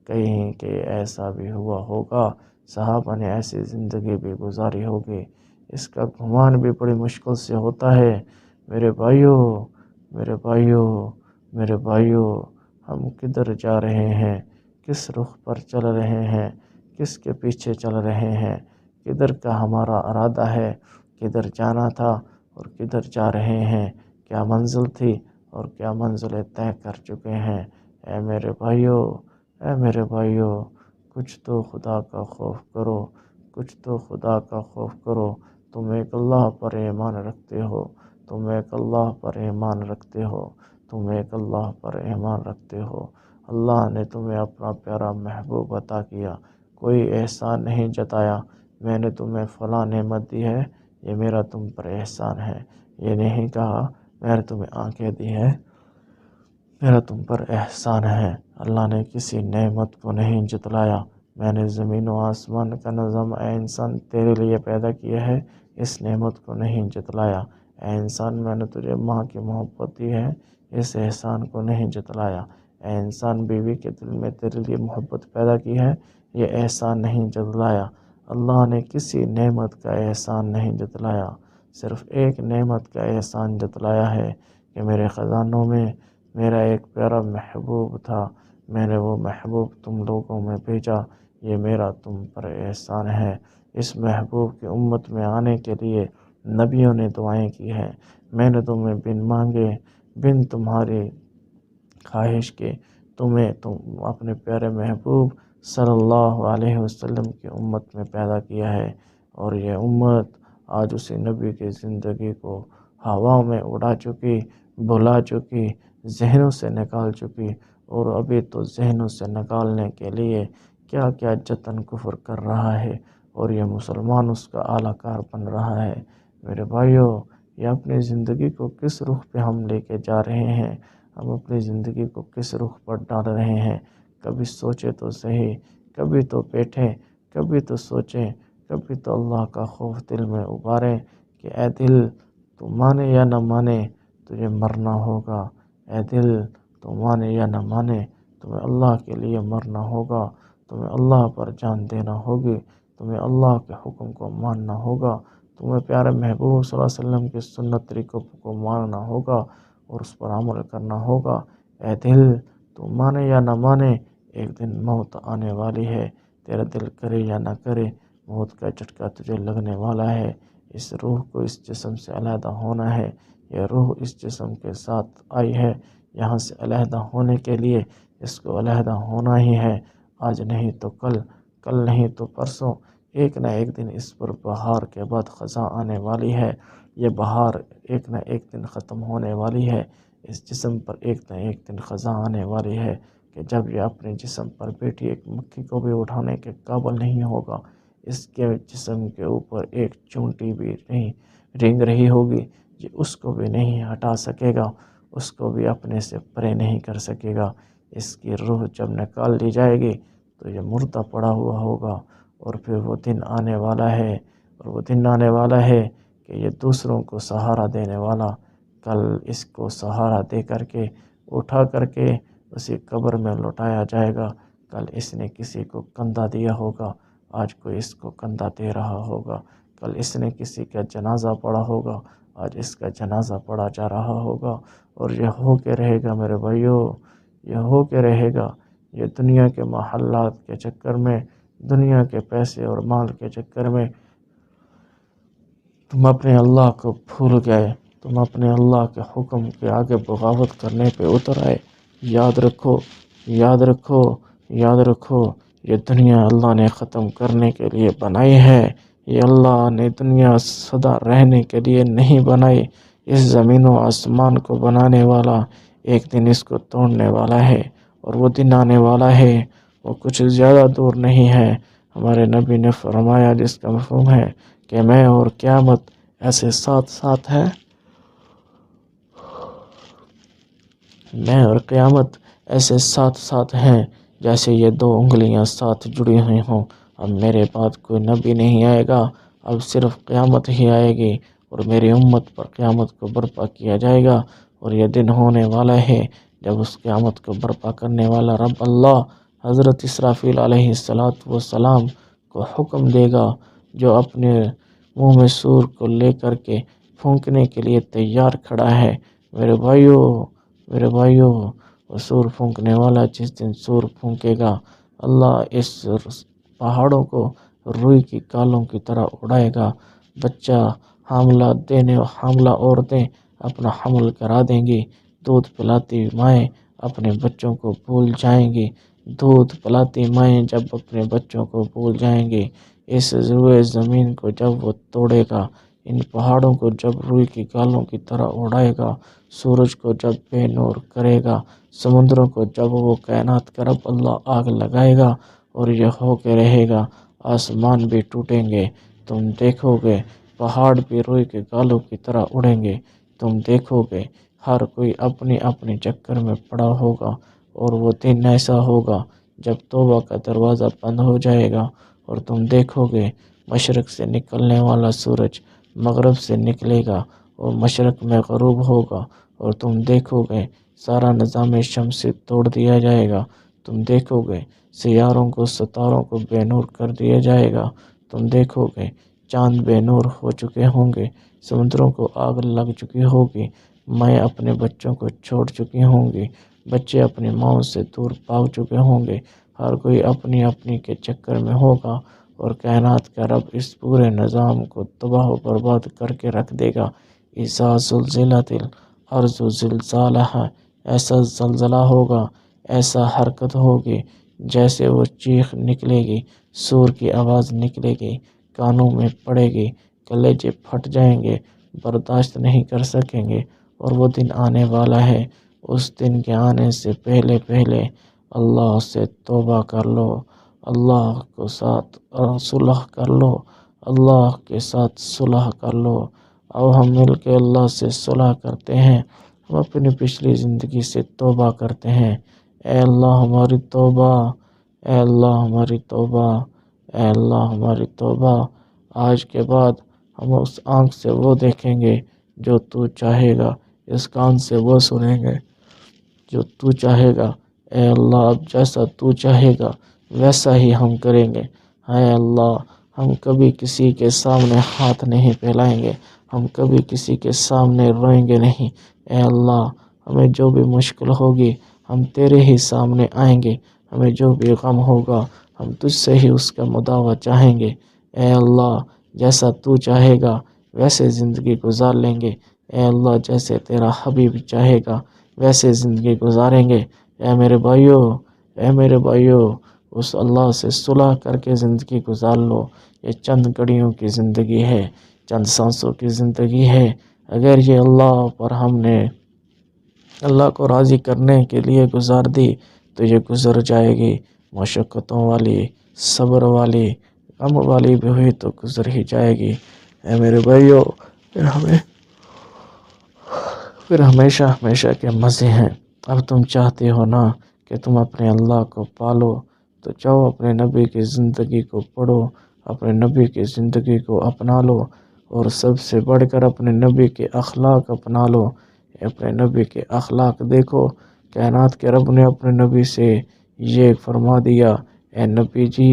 کہیں کہ ایسا بھی ہوا ہوگا، صحابہ نے ایسی زندگی بھی گزاری ہوگی، اس کا گمان بھی بڑی مشکل سے ہوتا ہے۔ میرے بھائیوں، میرے بھائیوں، میرے بھائیوں، ہم کدھر جا رہے ہیں؟ کس رخ پر چل رہے ہیں؟ کس کے پیچھے چل رہے ہیں؟ کدھر کا ہمارا ارادہ ہے؟ کدھر جانا تھا اور کدھر جا رہے ہیں؟ کیا منزل تھی اور کیا منزلیں طے کر چکے ہیں؟ اے میرے بھائیوں، اے میرے بھائیوں، کچھ تو خدا کا خوف کرو، کچھ تو خدا کا خوف کرو۔ تم ایک اللہ پر ایمان رکھتے ہو، تم ایک اللہ پر ایمان رکھتے ہو، تم ایک اللہ پر ایمان رکھتے ہو۔ اللہ نے تمہیں اپنا پیارا محبوب عطا کیا، کوئی احسان نہیں جتایا میں نے تمہیں فلاں نعمت دی ہے، یہ میرا تم پر احسان ہے۔ یہ نہیں کہا میں نے تمہیں آنکھیں دی ہے، میرا تم پر احسان ہے۔ اللہ نے کسی نعمت کو نہیں جتلایا۔ میں نے زمین و آسمان کا نظم اے انسان تیرے لیے پیدا کیا ہے، اس نعمت کو نہیں جتلایا۔ اے انسان میں نے تجھے ماں کی محبت دی ہے، اس احسان کو نہیں جتلایا۔ اے انسان بیوی کے دل میں تیرے لیے محبت پیدا کی ہے، یہ احسان نہیں جتلایا۔ اللہ نے کسی نعمت کا احسان نہیں جتلایا، صرف ایک نعمت کا احسان جتلایا ہے کہ میرے خزانوں میں میرا ایک پیارا محبوب تھا، میں نے وہ محبوب تم لوگوں میں بھیجا، یہ میرا تم پر احسان ہے۔ اس محبوب کی امت میں آنے کے لیے نبیوں نے دعائیں کی ہیں۔ میں نے تمہیں بن مانگے، بن تمہاری خواہش کے تم اپنے پیارے محبوب صلی اللہ علیہ وسلم کی امت میں پیدا کیا ہے، اور یہ امت آج اسی نبی کی زندگی کو ہواؤں میں اڑا چکی، بھلا چکی، ذہنوں سے نکال چکی، اور ابھی تو ذہنوں سے نکالنے کے لیے کیا کیا جتن کفر کر رہا ہے، اور یہ مسلمان اس کا اعلی کار بن رہا ہے۔ میرے بھائیوں، یہ اپنی زندگی کو کس رخ پہ ہم لے کے جا رہے ہیں؟ ہم اپنی زندگی کو کس رخ پر ڈال رہے ہیں؟ کبھی سوچے تو صحیح، کبھی تو بیٹھیں، کبھی تو سوچیں، کبھی تو اللہ کا خوف دل میں ابھاریں کہ اے دل، تو مانے یا نہ مانے تجھے مرنا ہوگا۔ اے دل، تو مانے یا نہ مانے تمہیں اللہ کے لیے مرنا ہوگا، تمہیں اللہ پر جان دینا ہوگی، تمہیں اللہ کے حکم کو ماننا ہوگا، تمہیں پیارے محبوب صلی اللہ علیہ وسلم کی سنت طریقوں کو ماننا ہوگا اور اس پر عمل کرنا ہوگا۔ اے دل، تو مانے یا نہ مانے ایک دن موت آنے والی ہے، تیرا دل کرے یا نہ کرے موت کا جھٹکا تجھے لگنے والا ہے۔ اس روح کو اس جسم سے علیحدہ ہونا ہے، یہ روح اس جسم کے ساتھ آئی ہے یہاں سے علیحدہ ہونے کے لیے، اس کو علیحدہ ہونا ہی ہے، آج نہیں تو کل، کل نہیں تو پرسوں، ایک نہ ایک دن اس پر بہار کے بعد خزاں آنے والی ہے، یہ بہار ایک نہ ایک دن ختم ہونے والی ہے، اس جسم پر ایک نہ ایک دن خزاں آنے والی ہے کہ جب یہ اپنے جسم پر بیٹھی ایک مکھی کو بھی اٹھانے کے قابل نہیں ہوگا، اس کے جسم کے اوپر ایک چونٹی بھی نہیں رینگ رہی ہوگی، یہ اس کو بھی نہیں ہٹا سکے گا، اس کو بھی اپنے سے پرے نہیں کر سکے گا، اس کی روح جب نکال لی جائے گی تو یہ مردہ پڑا ہوا ہوگا، اور پھر وہ دن آنے والا ہے، اور وہ دن آنے والا ہے کہ یہ دوسروں کو سہارا دینے والا کل اس کو سہارا دے کر کے اٹھا کر کے اسی قبر میں لوٹایا جائے گا، کل اس نے کسی کو کندھا دیا ہوگا، آج کوئی اس کو کندھا دے رہا ہوگا، کل اس نے کسی کا جنازہ پڑھا ہوگا، آج اس کا جنازہ پڑھا جا رہا ہوگا، اور یہ ہو کے رہے گا میرے بھائیوں، یہ ہو کے رہے گا، یہ دنیا کے محلات کے چکر میں، دنیا کے پیسے اور مال کے چکر میں تم اپنے اللہ کو بھول گئے، تم اپنے اللہ کے حکم کے آگے بغاوت کرنے پہ اتر آئے، یاد رکھو، یاد رکھو، یاد رکھو، یہ دنیا اللہ نے ختم کرنے کے لیے بنائی ہے، یہ اللہ نے دنیا سدا رہنے کے لیے نہیں بنائی، اس زمین و آسمان کو بنانے والا ایک دن اس کو توڑنے والا ہے، اور وہ دن آنے والا ہے، وہ کچھ زیادہ دور نہیں ہے، ہمارے نبی نے فرمایا جس کا مفہوم ہے کہ میں اور قیامت ایسے ساتھ ساتھ ہیں، میں اور قیامت ایسے ساتھ ساتھ ہیں جیسے یہ دو انگلیاں ساتھ جڑی ہوئی ہوں، اب میرے بعد کوئی نبی نہیں آئے گا، اب صرف قیامت ہی آئے گی، اور میری امت پر قیامت کو برپا کیا جائے گا، اور یہ دن ہونے والا ہے جب اس قیامت کو برپا کرنے والا رب اللہ حضرت اسرافیل علیہ السلام کو حکم دے گا، جو اپنے منہ میں سور کو لے کر کے پھونکنے کے لیے تیار کھڑا ہے، میرے بھائیوں، میرے بھائیوں، وہ سور پھونکنے والا جس دن سور پھونکے گا، اللہ اس پہاڑوں کو روئی کی کالوں کی طرح اڑائے گا، بچہ حاملہ عورتیں اپنا حمل کرا دیں گی، دودھ پلاتی مائیں اپنے بچوں کو بھول جائیں گی، دودھ پلاتی مائیں جب اپنے بچوں کو بھول جائیں گی، اس روئے زمین کو جب وہ توڑے گا، ان پہاڑوں کو جب روئی کی گالوں کی طرح اڑائے گا، سورج کو جب بے نور کرے گا، سمندروں کو جب وہ کائنات کا رب اللہ آگ لگائے گا، اور یہ ہو کے رہے گا، آسمان بھی ٹوٹیں گے، تم دیکھو گے، پہاڑ بھی روئی کے گالوں کی طرح اڑیں گے، تم دیکھو گے، ہر کوئی اپنی اپنی چکر میں پڑا ہوگا، اور وہ دن ایسا ہوگا جب توبہ کا دروازہ بند ہو جائے گا، اور تم دیکھو گے مشرق سے نکلنے والا سورج مغرب سے نکلے گا اور مشرق میں غروب ہوگا، اور تم دیکھو گے سارا نظام شمسی توڑ دیا جائے گا، تم دیکھو گے سیاروں کو ستاروں کو بے نور کر دیا جائے گا، تم دیکھو گے چاند بے نور ہو چکے ہوں گے، سمندروں کو آگ لگ چکی ہوگی، میں اپنے بچوں کو چھوڑ چکی ہوں گی، بچے اپنی ماؤں سے دور بھاگ چکے ہوں گے، ہر کوئی اپنی اپنی کے چکر میں ہوگا، اور کائنات کا رب اس پورے نظام کو تباہ و برباد کر کے رکھ دے گا، اذا زلزلت الارض زلزالہا، ایسا زلزلہ ہوگا، ایسا حرکت ہوگی جیسے وہ چیخ نکلے گی، سور کی آواز نکلے گی، کانوں میں پڑے گی، کلیجے پھٹ جائیں گے، برداشت نہیں کر سکیں گے، اور وہ دن آنے والا ہے، اس دن کے آنے سے پہلے پہلے اللہ سے توبہ کر لو، اللہ کو ساتھ صلح کر لو، اللہ کے ساتھ صلح کر لو، اب ہم مل کے اللہ سے صلح کرتے ہیں، ہم اپنی پچھلی زندگی سے توبہ کرتے ہیں، اے اللہ ہماری توبہ، اے اللہ ہماری توبہ، اے اللہ ہماری توبہ، آج کے بعد ہم اس آنکھ سے وہ دیکھیں گے جو تو چاہے گا، اس کان سے وہ سنیں گے جو تو چاہے گا، اے اللہ اب جیسا تو چاہے گا ویسا ہی ہم کریں گے، اے اللہ ہم کبھی کسی کے سامنے ہاتھ نہیں پھیلائیں گے، ہم کبھی کسی کے سامنے روئیں گے نہیں، اے اللہ ہمیں جو بھی مشکل ہوگی ہم تیرے ہی سامنے آئیں گے، ہمیں جو بھی غم ہوگا ہم تجھ سے ہی اس کا مداوع چاہیں گے، اے اللہ جیسا تو چاہے گا ویسے زندگی گزار لیں گے۔ اے اللہ جیسے تیرا حبیب چاہے گا ویسے زندگی گزاریں گے۔ اے میرے بھائیو، اے میرے بھائیو، اس اللہ سے صلح کر کے زندگی گزار لو۔ یہ چند گھڑیوں کی زندگی ہے، چند سانسوں کی زندگی ہے۔ اگر یہ اللہ پر ہم نے اللہ کو راضی کرنے کے لیے گزار دی تو یہ گزر جائے گی۔ مشقتوں والی، صبر والی، غم والی بھی ہوئی تو گزر ہی جائے گی۔ اے میرے بھائیو، پھر ہمیشہ ہمیشہ کے مزے ہیں۔ اب تم چاہتے ہو نا کہ تم اپنے اللہ کو پالو تو جاؤ اپنے نبی کی زندگی کو پڑھو، اپنے نبی کی زندگی کو اپنا لو، اور سب سے بڑھ کر اپنے نبی کے اخلاق اپنا لو۔ اپنے نبی کے اخلاق دیکھو۔ کائنات کے رب نے اپنے نبی سے یہ فرما دیا، اے نبی جی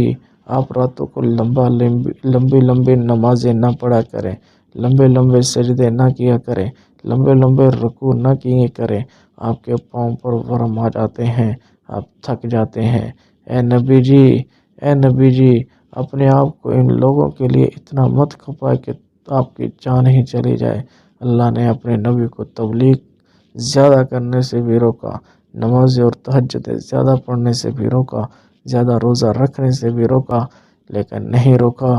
آپ راتوں کو لمبی لمبی نمازیں نہ پڑھا کریں، لمبے لمبے سجدے نہ کیا کریں، لمبے لمبے رکوع نہ کیے کریں، آپ کے پاؤں پر ورم آ جاتے ہیں، آپ تھک جاتے ہیں۔ اے نبی جی، اے نبی جی اپنے آپ کو ان لوگوں کے لیے اتنا مت کھپائے کہ آپ کی جان ہی چلی جائے۔ اللہ نے اپنے نبی کو تبلیغ زیادہ کرنے سے بھی روکا، نماز اور تہجد زیادہ پڑھنے سے بھی روکا، زیادہ روزہ رکھنے سے بھی روکا، لیکن نہیں روکا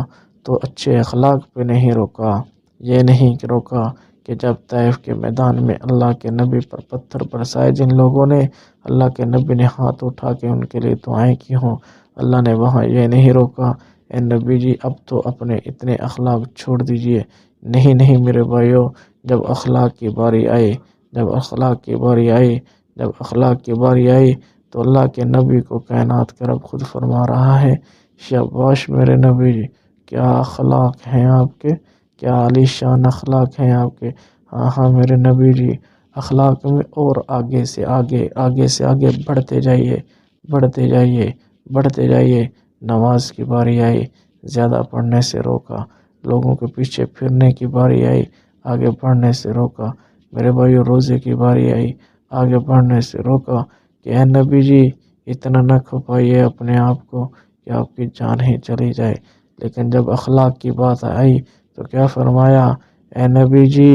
تو اچھے اخلاق پہ نہیں روکا۔ یہ نہیں کہ روکا کہ جب طائف کے میدان میں اللہ کے نبی پر پتھر برسائے جن لوگوں نے، اللہ کے نبی نے ہاتھ اٹھا کے ان کے لیے دعائیں کی ہوں، اللہ نے وہاں یہ نہیں روکا، اے نبی جی اب تو اپنے اتنے اخلاق چھوڑ دیجئے۔ نہیں نہیں میرے بھائیو، جب اخلاق کی باری آئی، جب اخلاق کی باری آئی، جب اخلاق کی باری آئی تو اللہ کے نبی کو کائنات کا رب خود فرما رہا ہے، شاباش میرے نبی جی، کیا اخلاق ہیں آپ کے، کیا عالی شان اخلاق ہیں آپ کے۔ ہاں ہاں میرے نبی جی، اخلاق میں اور آگے سے آگے، آگے سے آگے بڑھتے جائیے، بڑھتے جائیے، بڑھتے جائیے۔ نماز کی باری آئی، زیادہ پڑھنے سے روکا، لوگوں کے پیچھے پھرنے کی باری آئی، آگے بڑھنے سے روکا۔ میرے بھائیو روزے کی باری آئی، آگے بڑھنے سے روکا کہ اے نبی جی اتنا نہ کھپائیے اپنے آپ کو کہ آپ کی جان ہی چلی جائے۔ لیکن جب اخلاق کی بات آئی تو کیا فرمایا، اے نبی جی،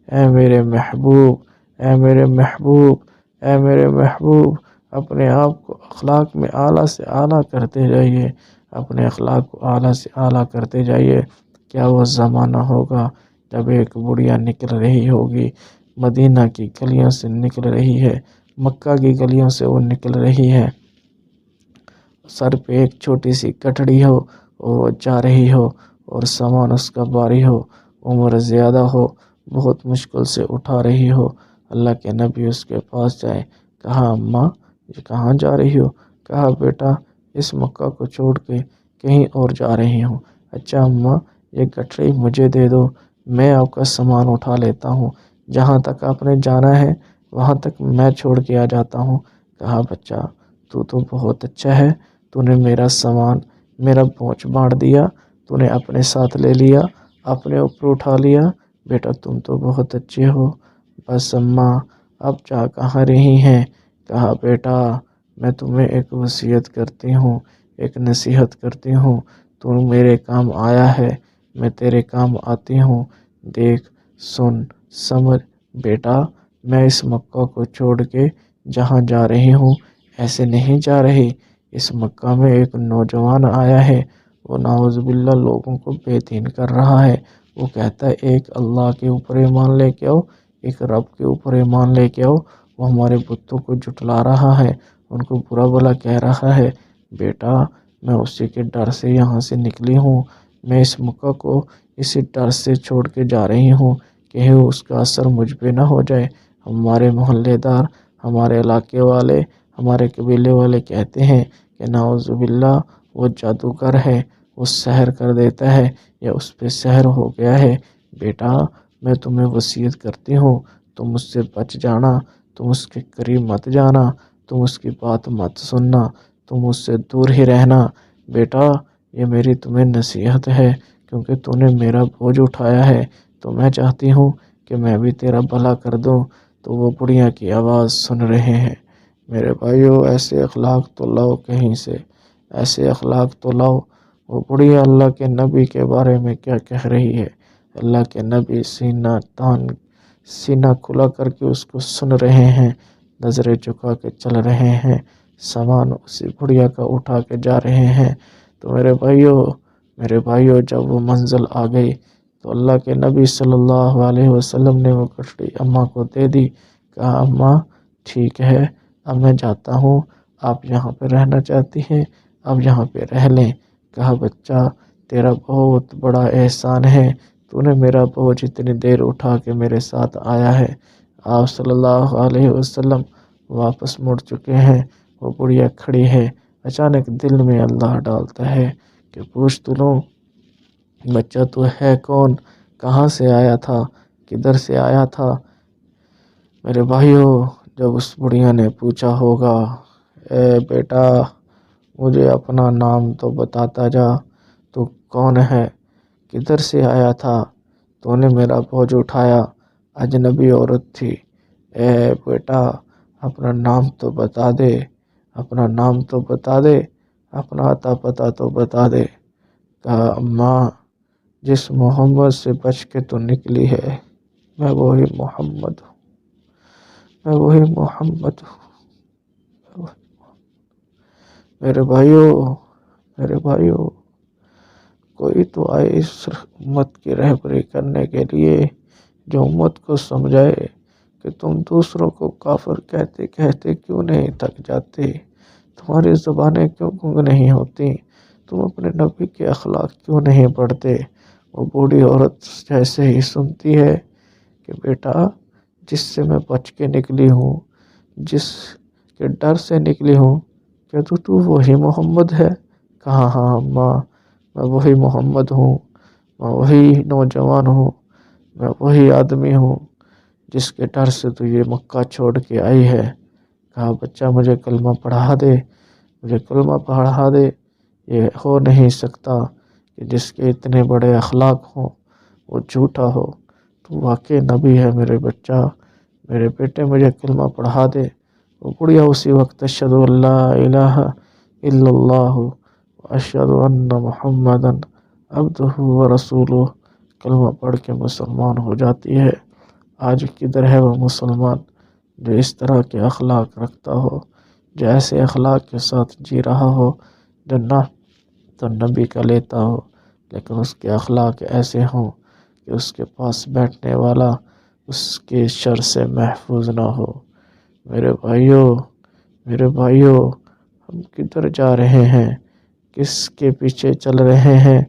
اے میرے محبوب، اے میرے محبوب، اے میرے محبوب اپنے آپ کو اخلاق میں اعلیٰ سے اعلیٰ کرتے جائیے، اپنے اخلاق کو اعلیٰ سے اعلیٰ کرتے جائیے۔ کیا وہ زمانہ ہوگا جب ایک بڑھیا نکل رہی ہوگی، مدینہ کی گلیوں سے نکل رہی ہے، مکہ کی گلیوں سے وہ نکل رہی ہے، سر پہ ایک چھوٹی سی کٹڑی ہو، وہ جا رہی ہو اور سامان اس کا بھاری ہو، عمر زیادہ ہو، بہت مشکل سے اٹھا رہی ہو، اللہ کے نبی اس کے پاس جائے، کہا اماں یہ کہاں جا رہی ہو؟ کہا بیٹا اس مکہ کو چھوڑ کے کہیں اور جا رہی ہوں۔ اچھا اماں یہ گٹھڑی مجھے دے دو، میں آپ کا سامان اٹھا لیتا ہوں، جہاں تک آپ نے جانا ہے وہاں تک میں چھوڑ کے آ جاتا ہوں۔ کہا بچہ تو بہت اچھا ہے، تو نے میرا سامان، میرا بوجھ بانٹ دیا، تو نے اپنے ساتھ لے لیا، اپنے اوپر اٹھا لیا، بیٹا تم تو بہت اچھے ہو۔ بس اماں اب جا کہاں رہی ہیں؟ کہا بیٹا میں تمہیں ایک وصیت کرتی ہوں، ایک نصیحت کرتی ہوں، تو میرے کام آیا ہے، میں تیرے کام آتی ہوں، دیکھ سن سمجھ بیٹا، میں اس مکہ کو چھوڑ کے جہاں جا رہی ہوں ایسے نہیں جا رہی۔ اس مکہ میں ایک نوجوان آیا ہے، وہ نعوذ باللہ لوگوں کو بے دین کر رہا ہے، وہ کہتا ہے ایک اللہ کے اوپر ایمان لے کے آؤ، ایک رب کے اوپر ایمان لے کے آؤ، وہ ہمارے بتوں کو جھٹلا رہا ہے، ان کو برا بھلا کہہ رہا ہے۔ بیٹا میں اسی کے ڈر سے یہاں سے نکلی ہوں، میں اس مکہ کو اسی ڈر سے چھوڑ کے جا رہی ہوں کہ اس کا اثر مجھ پہ نہ ہو جائے۔ ہمارے محلے دار، ہمارے علاقے والے، ہمارے قبیلے والے کہتے ہیں کہ نعوذ باللہ وہ جادوگر ہے، وہ سحر کر دیتا ہے یا اس پہ سحر ہو گیا ہے۔ بیٹا میں تمہیں وصیت کرتی ہوں تم اس سے بچ جانا، تم اس کے قریب مت جانا، تم اس کی بات مت سننا، تم اس سے دور ہی رہنا۔ بیٹا یہ میری تمہیں نصیحت ہے کیونکہ تو نے میرا بوجھ اٹھایا ہے، تو میں چاہتی ہوں کہ میں بھی تیرا بھلا کر دوں۔ تو وہ بڑھیا کی آواز سن رہے ہیں۔ میرے بھائیو ایسے اخلاق تو لاؤ کہیں سے، ایسے اخلاق تو لاؤ۔ وہ بڑھیا اللہ کے نبی کے بارے میں کیا کہہ رہی ہے، اللہ کے نبی سینہ کھلا کر کے اس کو سن رہے ہیں، نظریں جھکا کے چل رہے ہیں، سامان اسی بڑھیا کا اٹھا کے جا رہے ہیں۔ تو میرے بھائیوں جب وہ منزل آ گئی تو اللہ کے نبی صلی اللہ علیہ وسلم نے وہ کٹڑی اماں کو دے دی۔ کہا اماں ٹھیک ہے، اب میں جاتا ہوں، آپ یہاں پہ رہنا چاہتی ہیں اب یہاں پہ رہ لیں۔ کہا بچہ تیرا بہت بڑا احسان ہے، تو نے میرا بوجھ اتنی دیر اٹھا کے میرے ساتھ آیا ہے۔ آپ صلی اللہ علیہ وسلم واپس مڑ چکے ہیں، وہ بڑھیا کھڑی ہے۔ اچانک دل میں اللہ ڈالتا ہے کہ پوچھ تو لوں، بچہ تو ہے کون، کہاں سے آیا تھا، کدھر سے آیا تھا؟ میرے بھائیوں جب اس بڑھیا نے پوچھا ہوگا اے بیٹا مجھے اپنا نام تو بتاتا جا، تو کون ہے، کدھر سے آیا تھا، تو نے میرا بوجھ اٹھایا، اجنبی عورت تھی، اے بیٹا اپنا نام تو بتا دے، اپنا نام تو بتا دے، اپنا عطا پتہ تو بتا دے۔ کہا اماں جس محمد سے بچ کے تو نکلی ہے میں وہی محمد ہوں، میں وہی محمد ہوں۔ میرے بھائیوں کوئی تو آئے اس امت کی رہبری کرنے کے لیے، جو امت کو سمجھائے کہ تم دوسروں کو کافر کہتے کہتے کیوں نہیں تھک جاتے، تمہاری زبانیں کیوں گنگ نہیں ہوتی، تم اپنے نبی کے اخلاق کیوں نہیں پڑھتے۔ وہ بوڑھی عورت جیسے ہی سنتی ہے کہ بیٹا جس سے میں بچ کے نکلی ہوں، جس کے ڈر سے نکلی ہوں، کیا تو وہی محمد ہے؟ کہا ہاں اماں میں وہی محمد ہوں، میں وہی نوجوان ہوں، میں وہی آدمی ہوں جس کے ڈر سے تو یہ مکہ چھوڑ کے آئی ہے۔ کہا بچہ مجھے کلمہ پڑھا دے، مجھے کلمہ پڑھا دے، یہ ہو نہیں سکتا کہ جس کے اتنے بڑے اخلاق ہوں وہ جھوٹا ہو، تو واقعی نبی ہے میرے بچہ، میرے بیٹے مجھے کلمہ پڑھا دے۔ وہ بڑھیا اسی وقت اشہد ان لا الہ الا اللہ اشہد ان محمدا عبدہ ورسولہ کلمہ پڑھ کے مسلمان ہو جاتی ہے۔ آج کدھر ہے وہ مسلمان جو اس طرح کے اخلاق رکھتا ہو، جو ایسے اخلاق کے ساتھ جی رہا ہو، جو نہ تو نبی کا لیتا ہو لیکن اس کے اخلاق ایسے ہوں کہ اس کے پاس بیٹھنے والا اس کے شر سے محفوظ نہ ہو۔ میرے بھائیوں ہم کدھر جا رہے ہیں، کس کے پیچھے چل رہے ہیں؟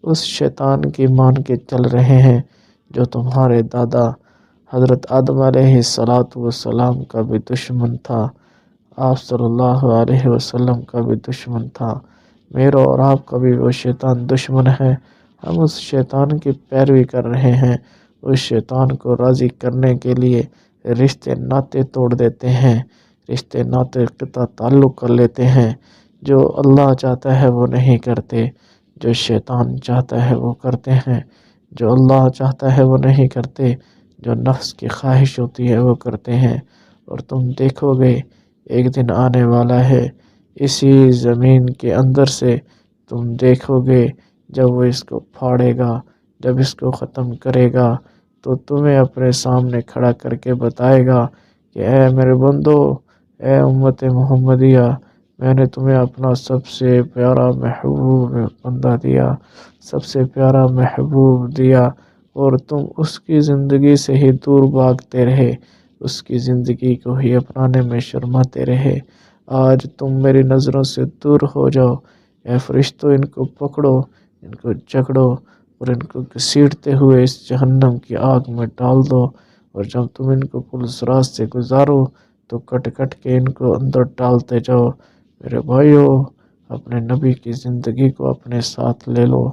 اس شیطان کی مان کے چل رہے ہیں جو تمہارے دادا حضرت آدم علیہ السلام کا بھی دشمن تھا، آپ صلی اللہ علیہ وسلم کا بھی دشمن تھا، میرا اور آپ کا بھی وہ شیطان دشمن ہے۔ ہم اس شیطان کی پیروی کر رہے ہیں، اس شیطان کو راضی کرنے کے لیے رشتے ناطے توڑ دیتے ہیں، رشتے ناطے قطع تعلق کر لیتے ہیں، جو اللہ چاہتا ہے وہ نہیں کرتے، جو شیطان چاہتا ہے وہ کرتے ہیں، جو اللہ چاہتا ہے وہ نہیں کرتے، جو نفس کی خواہش ہوتی ہے وہ کرتے ہیں۔ اور تم دیکھو گے ایک دن آنے والا ہے، اسی زمین کے اندر سے تم دیکھو گے جب وہ اس کو پھاڑے گا، جب اس کو ختم کرے گا تو تمہیں اپنے سامنے کھڑا کر کے بتائے گا کہ اے میرے بندو، اے امت محمدیہ، میں نے تمہیں اپنا سب سے پیارا محبوب بندہ دیا، سب سے پیارا محبوب دیا، اور تم اس کی زندگی سے ہی دور بھاگتے رہے، اس کی زندگی کو ہی اپنانے میں شرماتے رہے۔ آج تم میری نظروں سے دور ہو جاؤ، اے فرشتوں ان کو پکڑو، ان کو جکڑو اور ان کو گھسیٹتے ہوئے اس جہنم کی آگ میں ڈال دو، اور جب تم ان کو پولیس راز سے گزارو تو کٹ کٹ کے ان کو اندر ڈالتے جاؤ۔ میرے بھائیوں اپنے نبی کی زندگی کو اپنے ساتھ لے لو،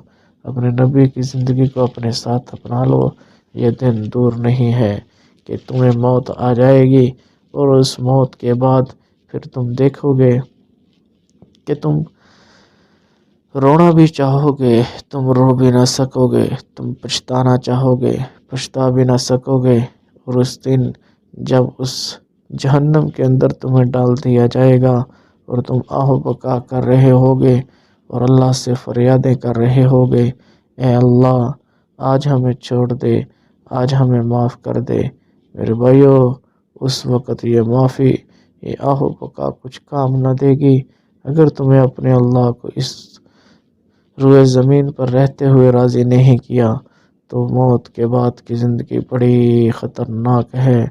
اپنے نبی کی زندگی کو اپنے ساتھ اپنا لو۔ یہ دن دور نہیں ہے کہ تمہیں موت آ جائے گی، اور اس موت کے بعد پھر تم دیکھو گے کہ تم رونا بھی چاہو گے، تم رو بھی نہ سکو گے، تم پچھتانا چاہو گے، پچھتا بھی نہ سکو گے، اور اس دن جب اس جہنم کے اندر تمہیں ڈال دیا جائے گا اور تم آہ بکا کر رہے ہوگے اور اللہ سے فریادیں کر رہے ہوگے، اے اللہ آج ہمیں چھوڑ دے، آج ہمیں معاف کر دے۔ میرے بھائیو، اس وقت یہ معافی، یہ آہو بکا کچھ کام نہ دے گی اگر تمہیں اپنے اللہ کو اس روئے زمین پر رہتے ہوئے راضی نہیں کیا تو موت کے بعد کی زندگی بڑی خطرناک ہے،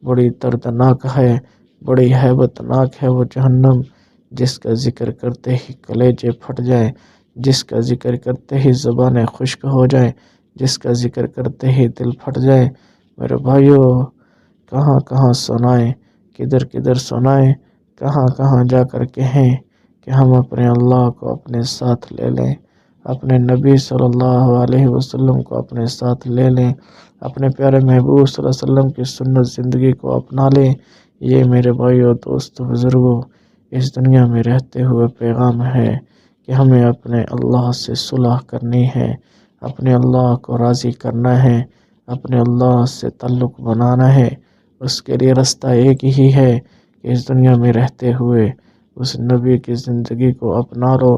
بڑی دردناک ہے، بڑی ہیبت ناک ہے وہ جہنم، جس کا ذکر کرتے ہی کلیجے پھٹ جائیں، جس کا ذکر کرتے ہی زبانیں خشک ہو جائیں، جس کا ذکر کرتے ہی دل پھٹ جائیں۔ میرے بھائیو، کہاں کہاں سنائیں، کدھر کدھر سنائیں، کہاں کہاں جا کر کہیں کہ ہم اپنے اللہ کو اپنے ساتھ لے لیں، اپنے نبی صلی اللہ علیہ وسلم کو اپنے ساتھ لے لیں، اپنے پیارے محبوب صلی اللہ علیہ وسلم کی سنت زندگی کو اپنا لیں۔ یہ میرے بھائیو، دوستو، بزرگوں، اس دنیا میں رہتے ہوئے پیغام ہے کہ ہمیں اپنے اللہ سے صلح کرنی ہے، اپنے اللہ کو راضی کرنا ہے، اپنے اللہ سے تعلق بنانا ہے۔ اس کے لیے راستہ ایک ہی ہے کہ اس دنیا میں رہتے ہوئے اس نبی کی زندگی کو اپنا لو،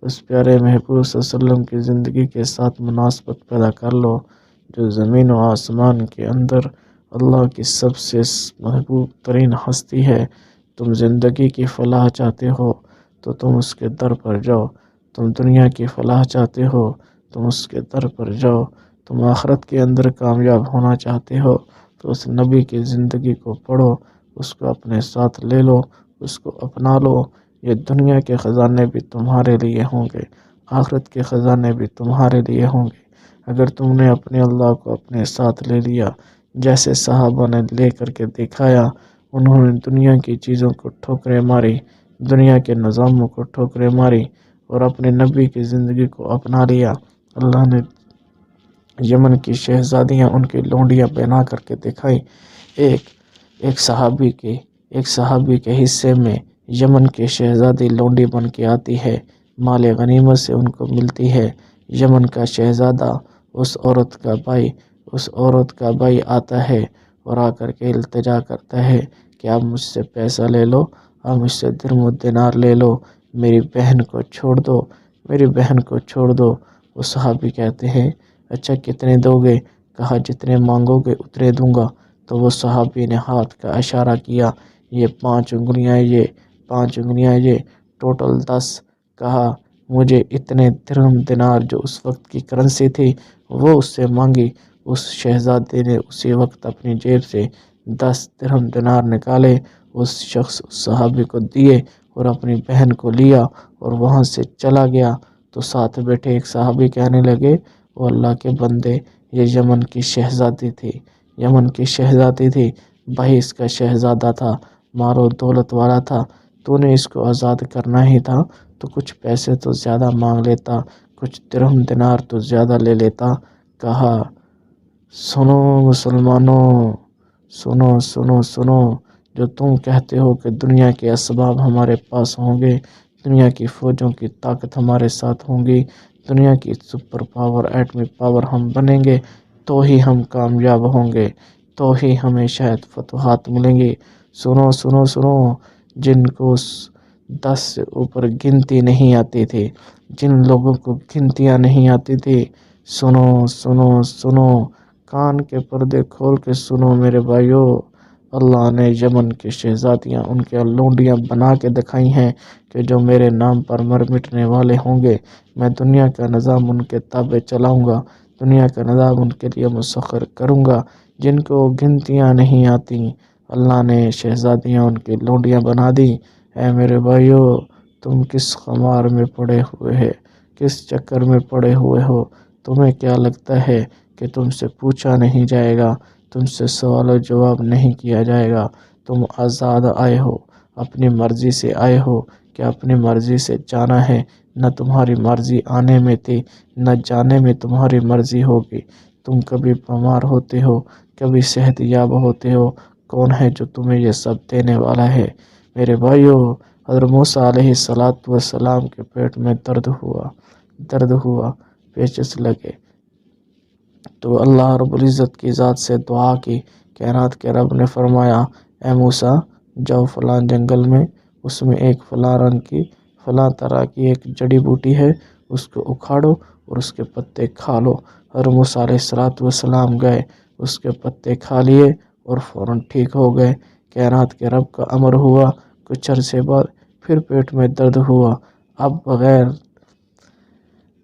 اس پیارے محبوب صلی اللہ علیہ وسلم کی زندگی کے ساتھ مناسبت پیدا کر لو، جو زمین و آسمان کے اندر اللہ کی سب سے محبوب ترین ہستی ہے۔ تم زندگی کی فلاح چاہتے ہو تو تم اس کے در پر جاؤ، تم دنیا کی فلاح چاہتے ہو تم اس کے در پر جاؤ، تم آخرت کے اندر کامیاب ہونا چاہتے ہو تو اس نبی کی زندگی کو پڑھو، اس کو اپنے ساتھ لے لو، اس کو اپنا لو۔ یہ دنیا کے خزانے بھی تمہارے لیے ہوں گے، آخرت کے خزانے بھی تمہارے لیے ہوں گے اگر تم نے اپنے اللہ کو اپنے ساتھ لے لیا، جیسے صحابہ نے لے کر کے دکھایا۔ انہوں نے دنیا کی چیزوں کو ٹھوکریں ماری، دنیا کے نظاموں کو ٹھوکریں ماری اور اپنے نبی کی زندگی کو اپنا لیا۔ اللہ نے یمن کی شہزادیاں ان کی لونڈیاں بنا کر کے دکھائی۔ ایک صحابی کے حصے میں یمن کی شہزادی لونڈی بن کے آتی ہے، مال غنیمت سے ان کو ملتی ہے۔ یمن کا شہزادہ اس عورت کا بھائی آتا ہے اور آ کر کے التجا کرتا ہے کہ آپ مجھ سے پیسہ لے لو، آپ مجھ سے درم و دینار لے لو، میری بہن کو چھوڑ دو، میری بہن کو چھوڑ دو۔ وہ صحابی کہتے ہیں اچھا کتنے دو گے؟ کہا جتنے مانگو گے اتنے دوں گا۔ تو وہ صحابی نے ہاتھ کا اشارہ کیا، یہ 5 انگلیاں، یہ 5 انگلیاں، یہ ٹوٹل 10۔ کہا مجھے اتنے درہم دینار، جو اس وقت کی کرنسی تھی، وہ اس سے مانگی۔ اس شہزادے نے اسی وقت اپنی جیب سے 10 درہم دینار نکالے، اس صحابی کو دیے اور اپنی بہن کو لیا اور وہاں سے چلا گیا۔ تو ساتھ بیٹھے ایک صحابی کہنے لگے وہ اللہ کے بندے، یہ یمن کی شہزادی تھی، یمن کی شہزادی تھی، بھائی اس کا شہزادہ تھا، مال و دولت والا تھا، تو نے اس کو آزاد کرنا ہی تھا تو کچھ پیسے تو زیادہ مانگ لیتا، کچھ درہم دینار تو زیادہ لے لیتا۔ کہا سنو مسلمانوں، سنو سنو سنو، جو تم کہتے ہو کہ دنیا کے اسباب ہمارے پاس ہوں گے، دنیا کی فوجوں کی طاقت ہمارے ساتھ ہوں گی، دنیا کی سپر پاور، ایٹمی پاور ہم بنیں گے تو ہی ہم کامیاب ہوں گے، تو ہی ہمیں شاید فتوحات ملیں گی۔ سنو سنو سنو، جن کو 10 سے اوپر گنتی نہیں آتی تھی، جن لوگوں کو گنتیاں نہیں آتی تھی، سنو سنو سنو، کان کے پردے کھول کے سنو میرے بھائیو۔ اللہ نے یمن کی شہزادیاں ان کے لونڈیاں بنا کے دکھائی ہیں کہ جو میرے نام پر مر مٹنے والے ہوں گے، میں دنیا کا نظام ان کے تابع چلاؤں گا، دنیا کا نظام ان کے لیے مسخر کروں گا۔ جن کو گنتیاں نہیں آتی، اللہ نے شہزادیاں ان کی لونڈیاں بنا دی۔ اے میرے بھائیو، تم کس خمار میں پڑے ہوئے ہے، کس چکر میں پڑے ہوئے ہو؟ تمہیں کیا لگتا ہے کہ تم سے پوچھا نہیں جائے گا، تم سے سوال و جواب نہیں کیا جائے گا؟ تم آزاد آئے ہو، اپنی مرضی سے آئے ہو کہ اپنی مرضی سے جانا ہے، نہ تمہاری مرضی آنے میں تھی، نہ جانے میں تمہاری مرضی ہوگی۔ تم کبھی بیمار ہوتے ہو، کبھی صحت یاب ہوتے ہو، کون ہے جو تمہیں یہ سب دینے والا ہے؟ میرے بھائیو، حضرت موسیٰ علیہ السلام کے پیٹ میں درد ہوا، پیچس لگے تو اللہ رب العزت کی ذات سے دعا کی، کائنات کے رب نے فرمایا اے موسیٰ جاؤ فلاں جنگل میں، اس میں ایک فلاں رنگ کی فلاں طرح کی ایک جڑی بوٹی ہے، اس کو اکھاڑو اور اس کے پتے کھا لو۔ اور موسیٰ علیہ السلام گئے، اس کے پتے کھا لیے اور فوراً ٹھیک ہو گئے۔ کائنات کے رب کا امر ہوا، کچھ عرصے بعد پھر پیٹ میں درد ہوا۔ اب بغیر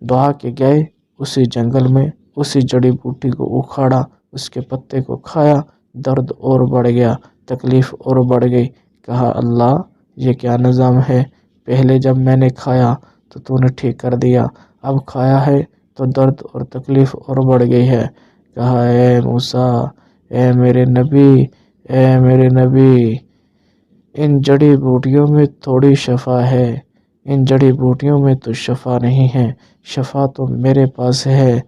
دعا کے گئے اسی جنگل میں، اسی جڑی بوٹی کو اکھاڑا، اس کے پتے کو کھایا، درد اور بڑھ گیا، تکلیف اور بڑھ گئی۔ کہا اللہ یہ کیا نظام ہے؟ پہلے جب میں نے کھایا تو نے ٹھیک کر دیا، اب کھایا ہے تو درد اور تکلیف اور بڑھ گئی ہے۔ کہا اے موسیٰ، اے میرے نبی، اے میرے نبی، ان جڑی بوٹیوں میں تھوڑی شفا ہے، ان جڑی بوٹیوں میں تو شفا نہیں ہے، شفا تو میرے پاس ہے،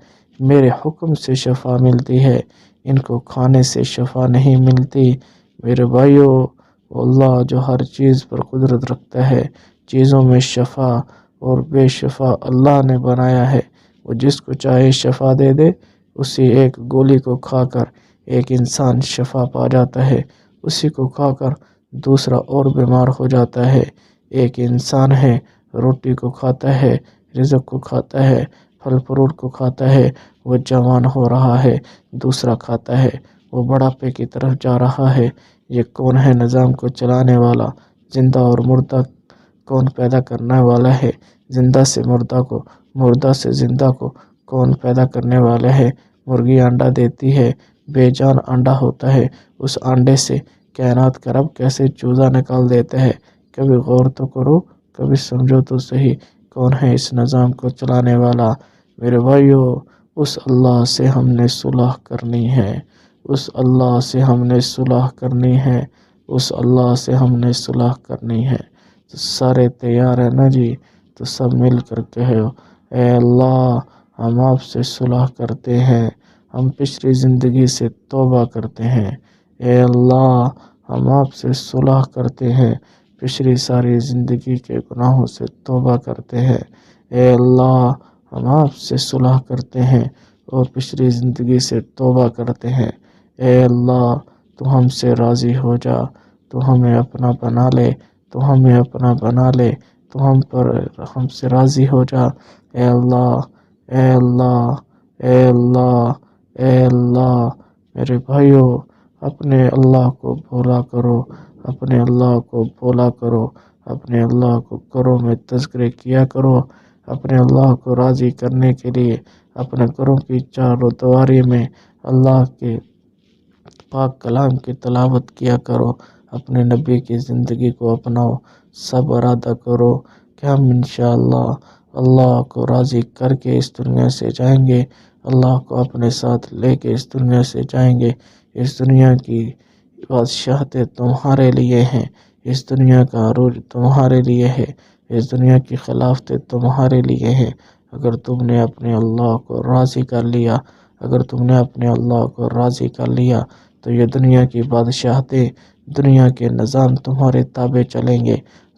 میرے حکم سے شفا ملتی ہے، ان کو کھانے سے شفا نہیں ملتی۔ میرے بھائیو، اللہ جو ہر چیز پر قدرت رکھتا ہے، چیزوں میں شفا اور بے شفا اللہ نے بنایا ہے۔ وہ جس کو چاہے شفا دے دے، اسی ایک گولی کو کھا کر ایک انسان شفا پا جاتا ہے، اسی کو کھا کر دوسرا اور بیمار ہو جاتا ہے۔ ایک انسان ہے، روٹی کو کھاتا ہے، رزق کو کھاتا ہے، پھل فروٹ کو کھاتا ہے، وہ جوان ہو رہا ہے، دوسرا کھاتا ہے، وہ بڑھاپے کی طرف جا رہا ہے۔ یہ کون ہے نظام کو چلانے والا؟ زندہ اور مردہ کون پیدا کرنے والا ہے؟ زندہ سے مردہ کو، مردہ سے زندہ کو کون پیدا کرنے والا ہے؟ مرغی انڈا دیتی ہے، بے جان انڈا ہوتا ہے، اس انڈے سے کائنات کا رب کیسے چوزا نکال دیتا ہے؟ کبھی غور تو کرو، کبھی سمجھو تو صحیح، کون ہے اس نظام کو چلانے والا؟ میرے بھائیو، اس اللہ سے ہم نے صلح کرنی ہے، اس اللہ سے ہم نے صلح کرنی ہے، اس اللہ سے ہم نے صلح کرنی ہے۔ تو سارے تیار ہیں نا جی؟ تو سب مل کر کہو اے اللہ، ہم آپ سے صلح کرتے ہیں، ہم پچھلی زندگی سے توبہ کرتے ہیں۔ اے اللہ، ہم آپ سے صلح کرتے ہیں، پچھلی ساری زندگی کے گناہوں سے توبہ کرتے ہیں۔ اے اللہ، ہم آپ سے صلح کرتے ہیں اور پچھلی زندگی سے توبہ کرتے ہیں۔ اے اللہ، تو ہم سے راضی ہو جا، تو ہمیں اپنا بنا لے، تو ہمیں اپنا بنا لے، تو ہم سے راضی ہو جا۔ اے اللہ، اے اللہ، اے اللہ، اے اللہ۔ میرے بھائیو، اپنے اللہ کو بھولا کرو، اپنے اللہ کو بھولا کرو، اپنے اللہ کو گھروں میں تذکرے کیا کرو، اپنے اللہ کو راضی کرنے کے لیے اپنے گھروں کی چاروں دیواری میں اللہ کے پاک کلام کی تلاوت کیا کرو، اپنے نبی کی زندگی کو اپناؤ، سب ارادہ کرو کہ ہم انشاءاللہ اللہ کو راضی کر کے اس دنیا سے جائیں گے، اللہ کو اپنے ساتھ لے کے اس دنیا سے جائیں گے۔ اس دنیا کی بادشاہتیں تمہارے لیے ہیں، اس دنیا کا عروج تمہارے لیے ہے، اس دنیا کی خلافتیں تمہارے لیے ہیں۔ اگر تم نے اپنے اللہ کو راضی کر لیا، اگر تم نے اپنے اللہ کو راضی کر لیا، تو یہ دنیا کی بادشاہتیں، دنیا کے نظام تمہارے تابع چلیں گے۔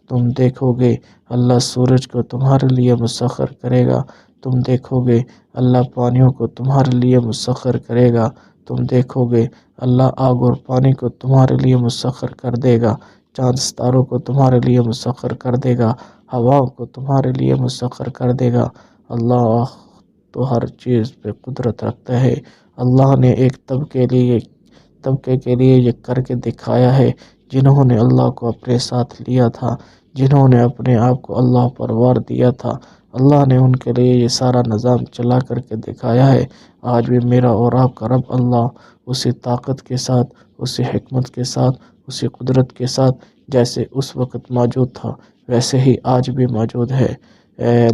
تم دیکھو گے اللہ سورج کو تمہارے لیے مسخر کرے گا، تم دیکھو گے اللہ پانیوں کو تمہارے لیے مسخر کرے گا، تم دیکھو گے اللہ آگ اور پانی کو تمہارے لیے مسخر کر دے گا، چاند ستاروں کو تمہارے لیے مسخر کر دے گا، ہواؤں کو تمہارے لیے مسخر کر دے گا۔ اللہ تو ہر چیز پہ قدرت رکھتا ہے۔ اللہ نے ایک طبقے کے لیے یہ کر کے دکھایا ہے، جنہوں نے اللہ کو اپنے ساتھ لیا تھا، جنہوں نے اپنے آپ کو اللہ پر وار دیا تھا، اللہ نے ان کے لیے یہ سارا نظام چلا کر کے دکھایا ہے۔ آج بھی میرا اور آپ کا رب اللہ اسی طاقت کے ساتھ، اسی حکمت کے ساتھ، اسی قدرت کے ساتھ جیسے اس وقت موجود تھا، ویسے ہی آج بھی موجود ہے۔ اے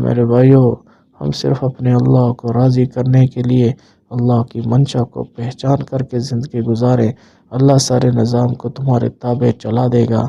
میرے بھائیو، ہم صرف اپنے اللہ کو راضی کرنے کے لیے اللہ کی منشا کو پہچان کر کے زندگی گزاریں، اللہ سارے نظام کو تمہارے تابع چلا دے گا۔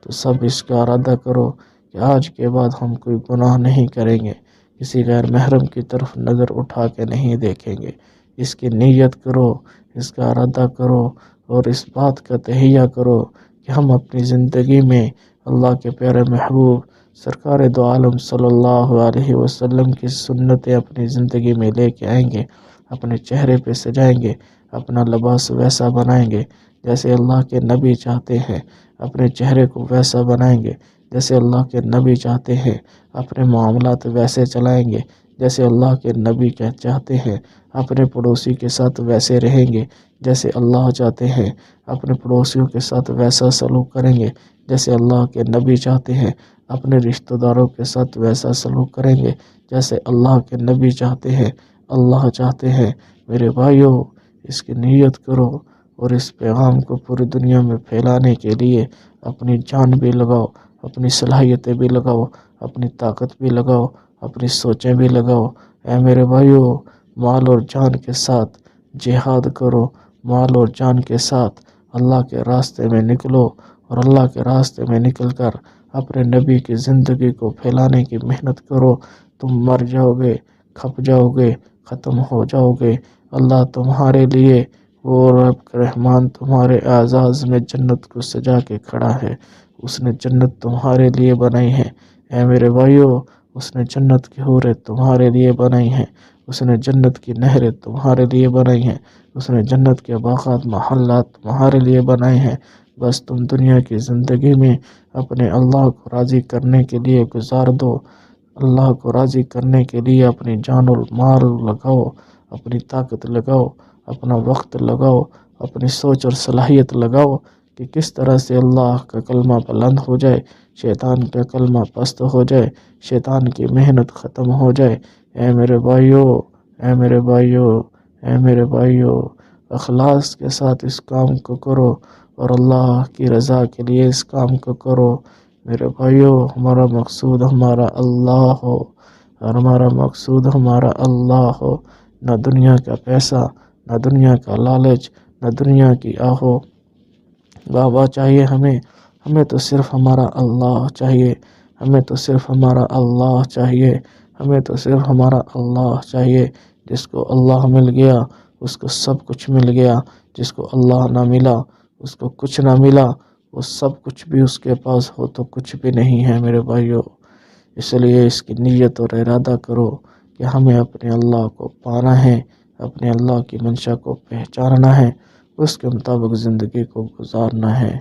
تو سب اس کا ارادہ کرو کہ آج کے بعد ہم کوئی گناہ نہیں کریں گے، کسی غیر محرم کی طرف نظر اٹھا کے نہیں دیکھیں گے۔ اس کی نیت کرو، اس کا ارادہ کرو اور اس بات کا تہیہ کرو کہ ہم اپنی زندگی میں اللہ کے پیارے محبوب سرکار دو عالم صلی اللہ علیہ وسلم کی سنتیں اپنی زندگی میں لے کے آئیں گے، اپنے چہرے پہ سجائیں گے، اپنا لباس ویسا بنائیں گے جیسے اللہ کے نبی چاہتے ہیں، اپنے چہرے کو ویسا بنائیں گے جیسے اللہ کے نبی چاہتے ہیں، اپنے معاملات ویسے چلائیں گے جیسے اللہ کے نبی چاہتے ہیں، اپنے پڑوسی کے ساتھ ویسے رہیں گے جیسے اللہ چاہتے ہیں، اپنے پڑوسیوں کے ساتھ ویسا سلوک کریں گے جیسے اللہ کے نبی چاہتے ہیں، اپنے رشتہ داروں کے ساتھ ویسا سلوک کریں گے جیسے اللہ کے نبی چاہتے ہیں، اللہ چاہتے ہیں۔ میرے بھائیوں، اس کی نیت کرو اور اس پیغام کو پوری دنیا میں پھیلانے کے لیے اپنی جان بھی لگاؤ، اپنی صلاحیتیں بھی لگاؤ، اپنی طاقت بھی لگاؤ، اپنی سوچیں بھی لگاؤ۔ اے میرے بھائیوں، مال اور جان کے ساتھ جہاد کرو، مال اور جان کے ساتھ اللہ کے راستے میں نکلو، اور اللہ کے راستے میں نکل کر اپنے نبی کی زندگی کو پھیلانے کی محنت کرو۔ تم مر جاؤ گے، کھپ جاؤ گے، ختم ہو جاؤ گے، اللہ تمہارے لیے، وہ رب رحمان تمہارے اعزاز میں جنت کو سجا کے کھڑا ہے۔ اس نے جنت تمہارے لیے بنائی ہے۔ اے میرے بھائیوں، اس نے جنت کی حوریں تمہارے لیے بنائی ہیں، اس نے جنت کی نہریں تمہارے لیے بنائی ہیں، اس نے جنت کے باغات محلات تمہارے لیے بنائے ہیں۔ بس تم دنیا کی زندگی میں اپنے اللہ کو راضی کرنے کے لیے گزار دو، اللہ کو راضی کرنے کے لیے اپنی جان و مال لگاؤ، اپنی طاقت لگاؤ، اپنا وقت لگاؤ، اپنی سوچ اور صلاحیت لگاؤ کہ کس طرح سے اللہ کا کلمہ بلند ہو جائے، شیطان کا کلمہ پست ہو جائے، شیطان کی محنت ختم ہو جائے۔ اے میرے بھائیوں، اے میرے بھائیوں، اے میرے بھائیوں، اخلاص کے ساتھ اس کام کو کرو اور اللہ کی رضا کے لیے اس کام کو کرو۔ میرے بھائیوں، ہمارا مقصود ہمارا اللہ ہو، اور ہمارا مقصود ہمارا اللہ ہو، نہ دنیا کا پیسہ، نہ دنیا کا لالچ، نہ دنیا کی آہو بابا چاہیے ہمیں۔ ہمیں تو صرف ہمارا اللہ چاہیے، ہمیں تو صرف ہمارا اللہ چاہیے، ہمیں تو صرف ہمارا اللہ چاہیے۔ جس کو اللہ مل گیا اس کو سب کچھ مل گیا، جس کو اللہ نہ ملا اس کو کچھ نہ ملا، وہ سب کچھ بھی اس کے پاس ہو تو کچھ بھی نہیں ہے میرے بھائیوں۔ اس لیے اس کی نیت اور ارادہ کرو کہ ہمیں اپنے اللہ کو پانا ہے، اپنے اللہ کی منشا کو پہچاننا ہے، اس کے مطابق زندگی کو گزارنا ہے۔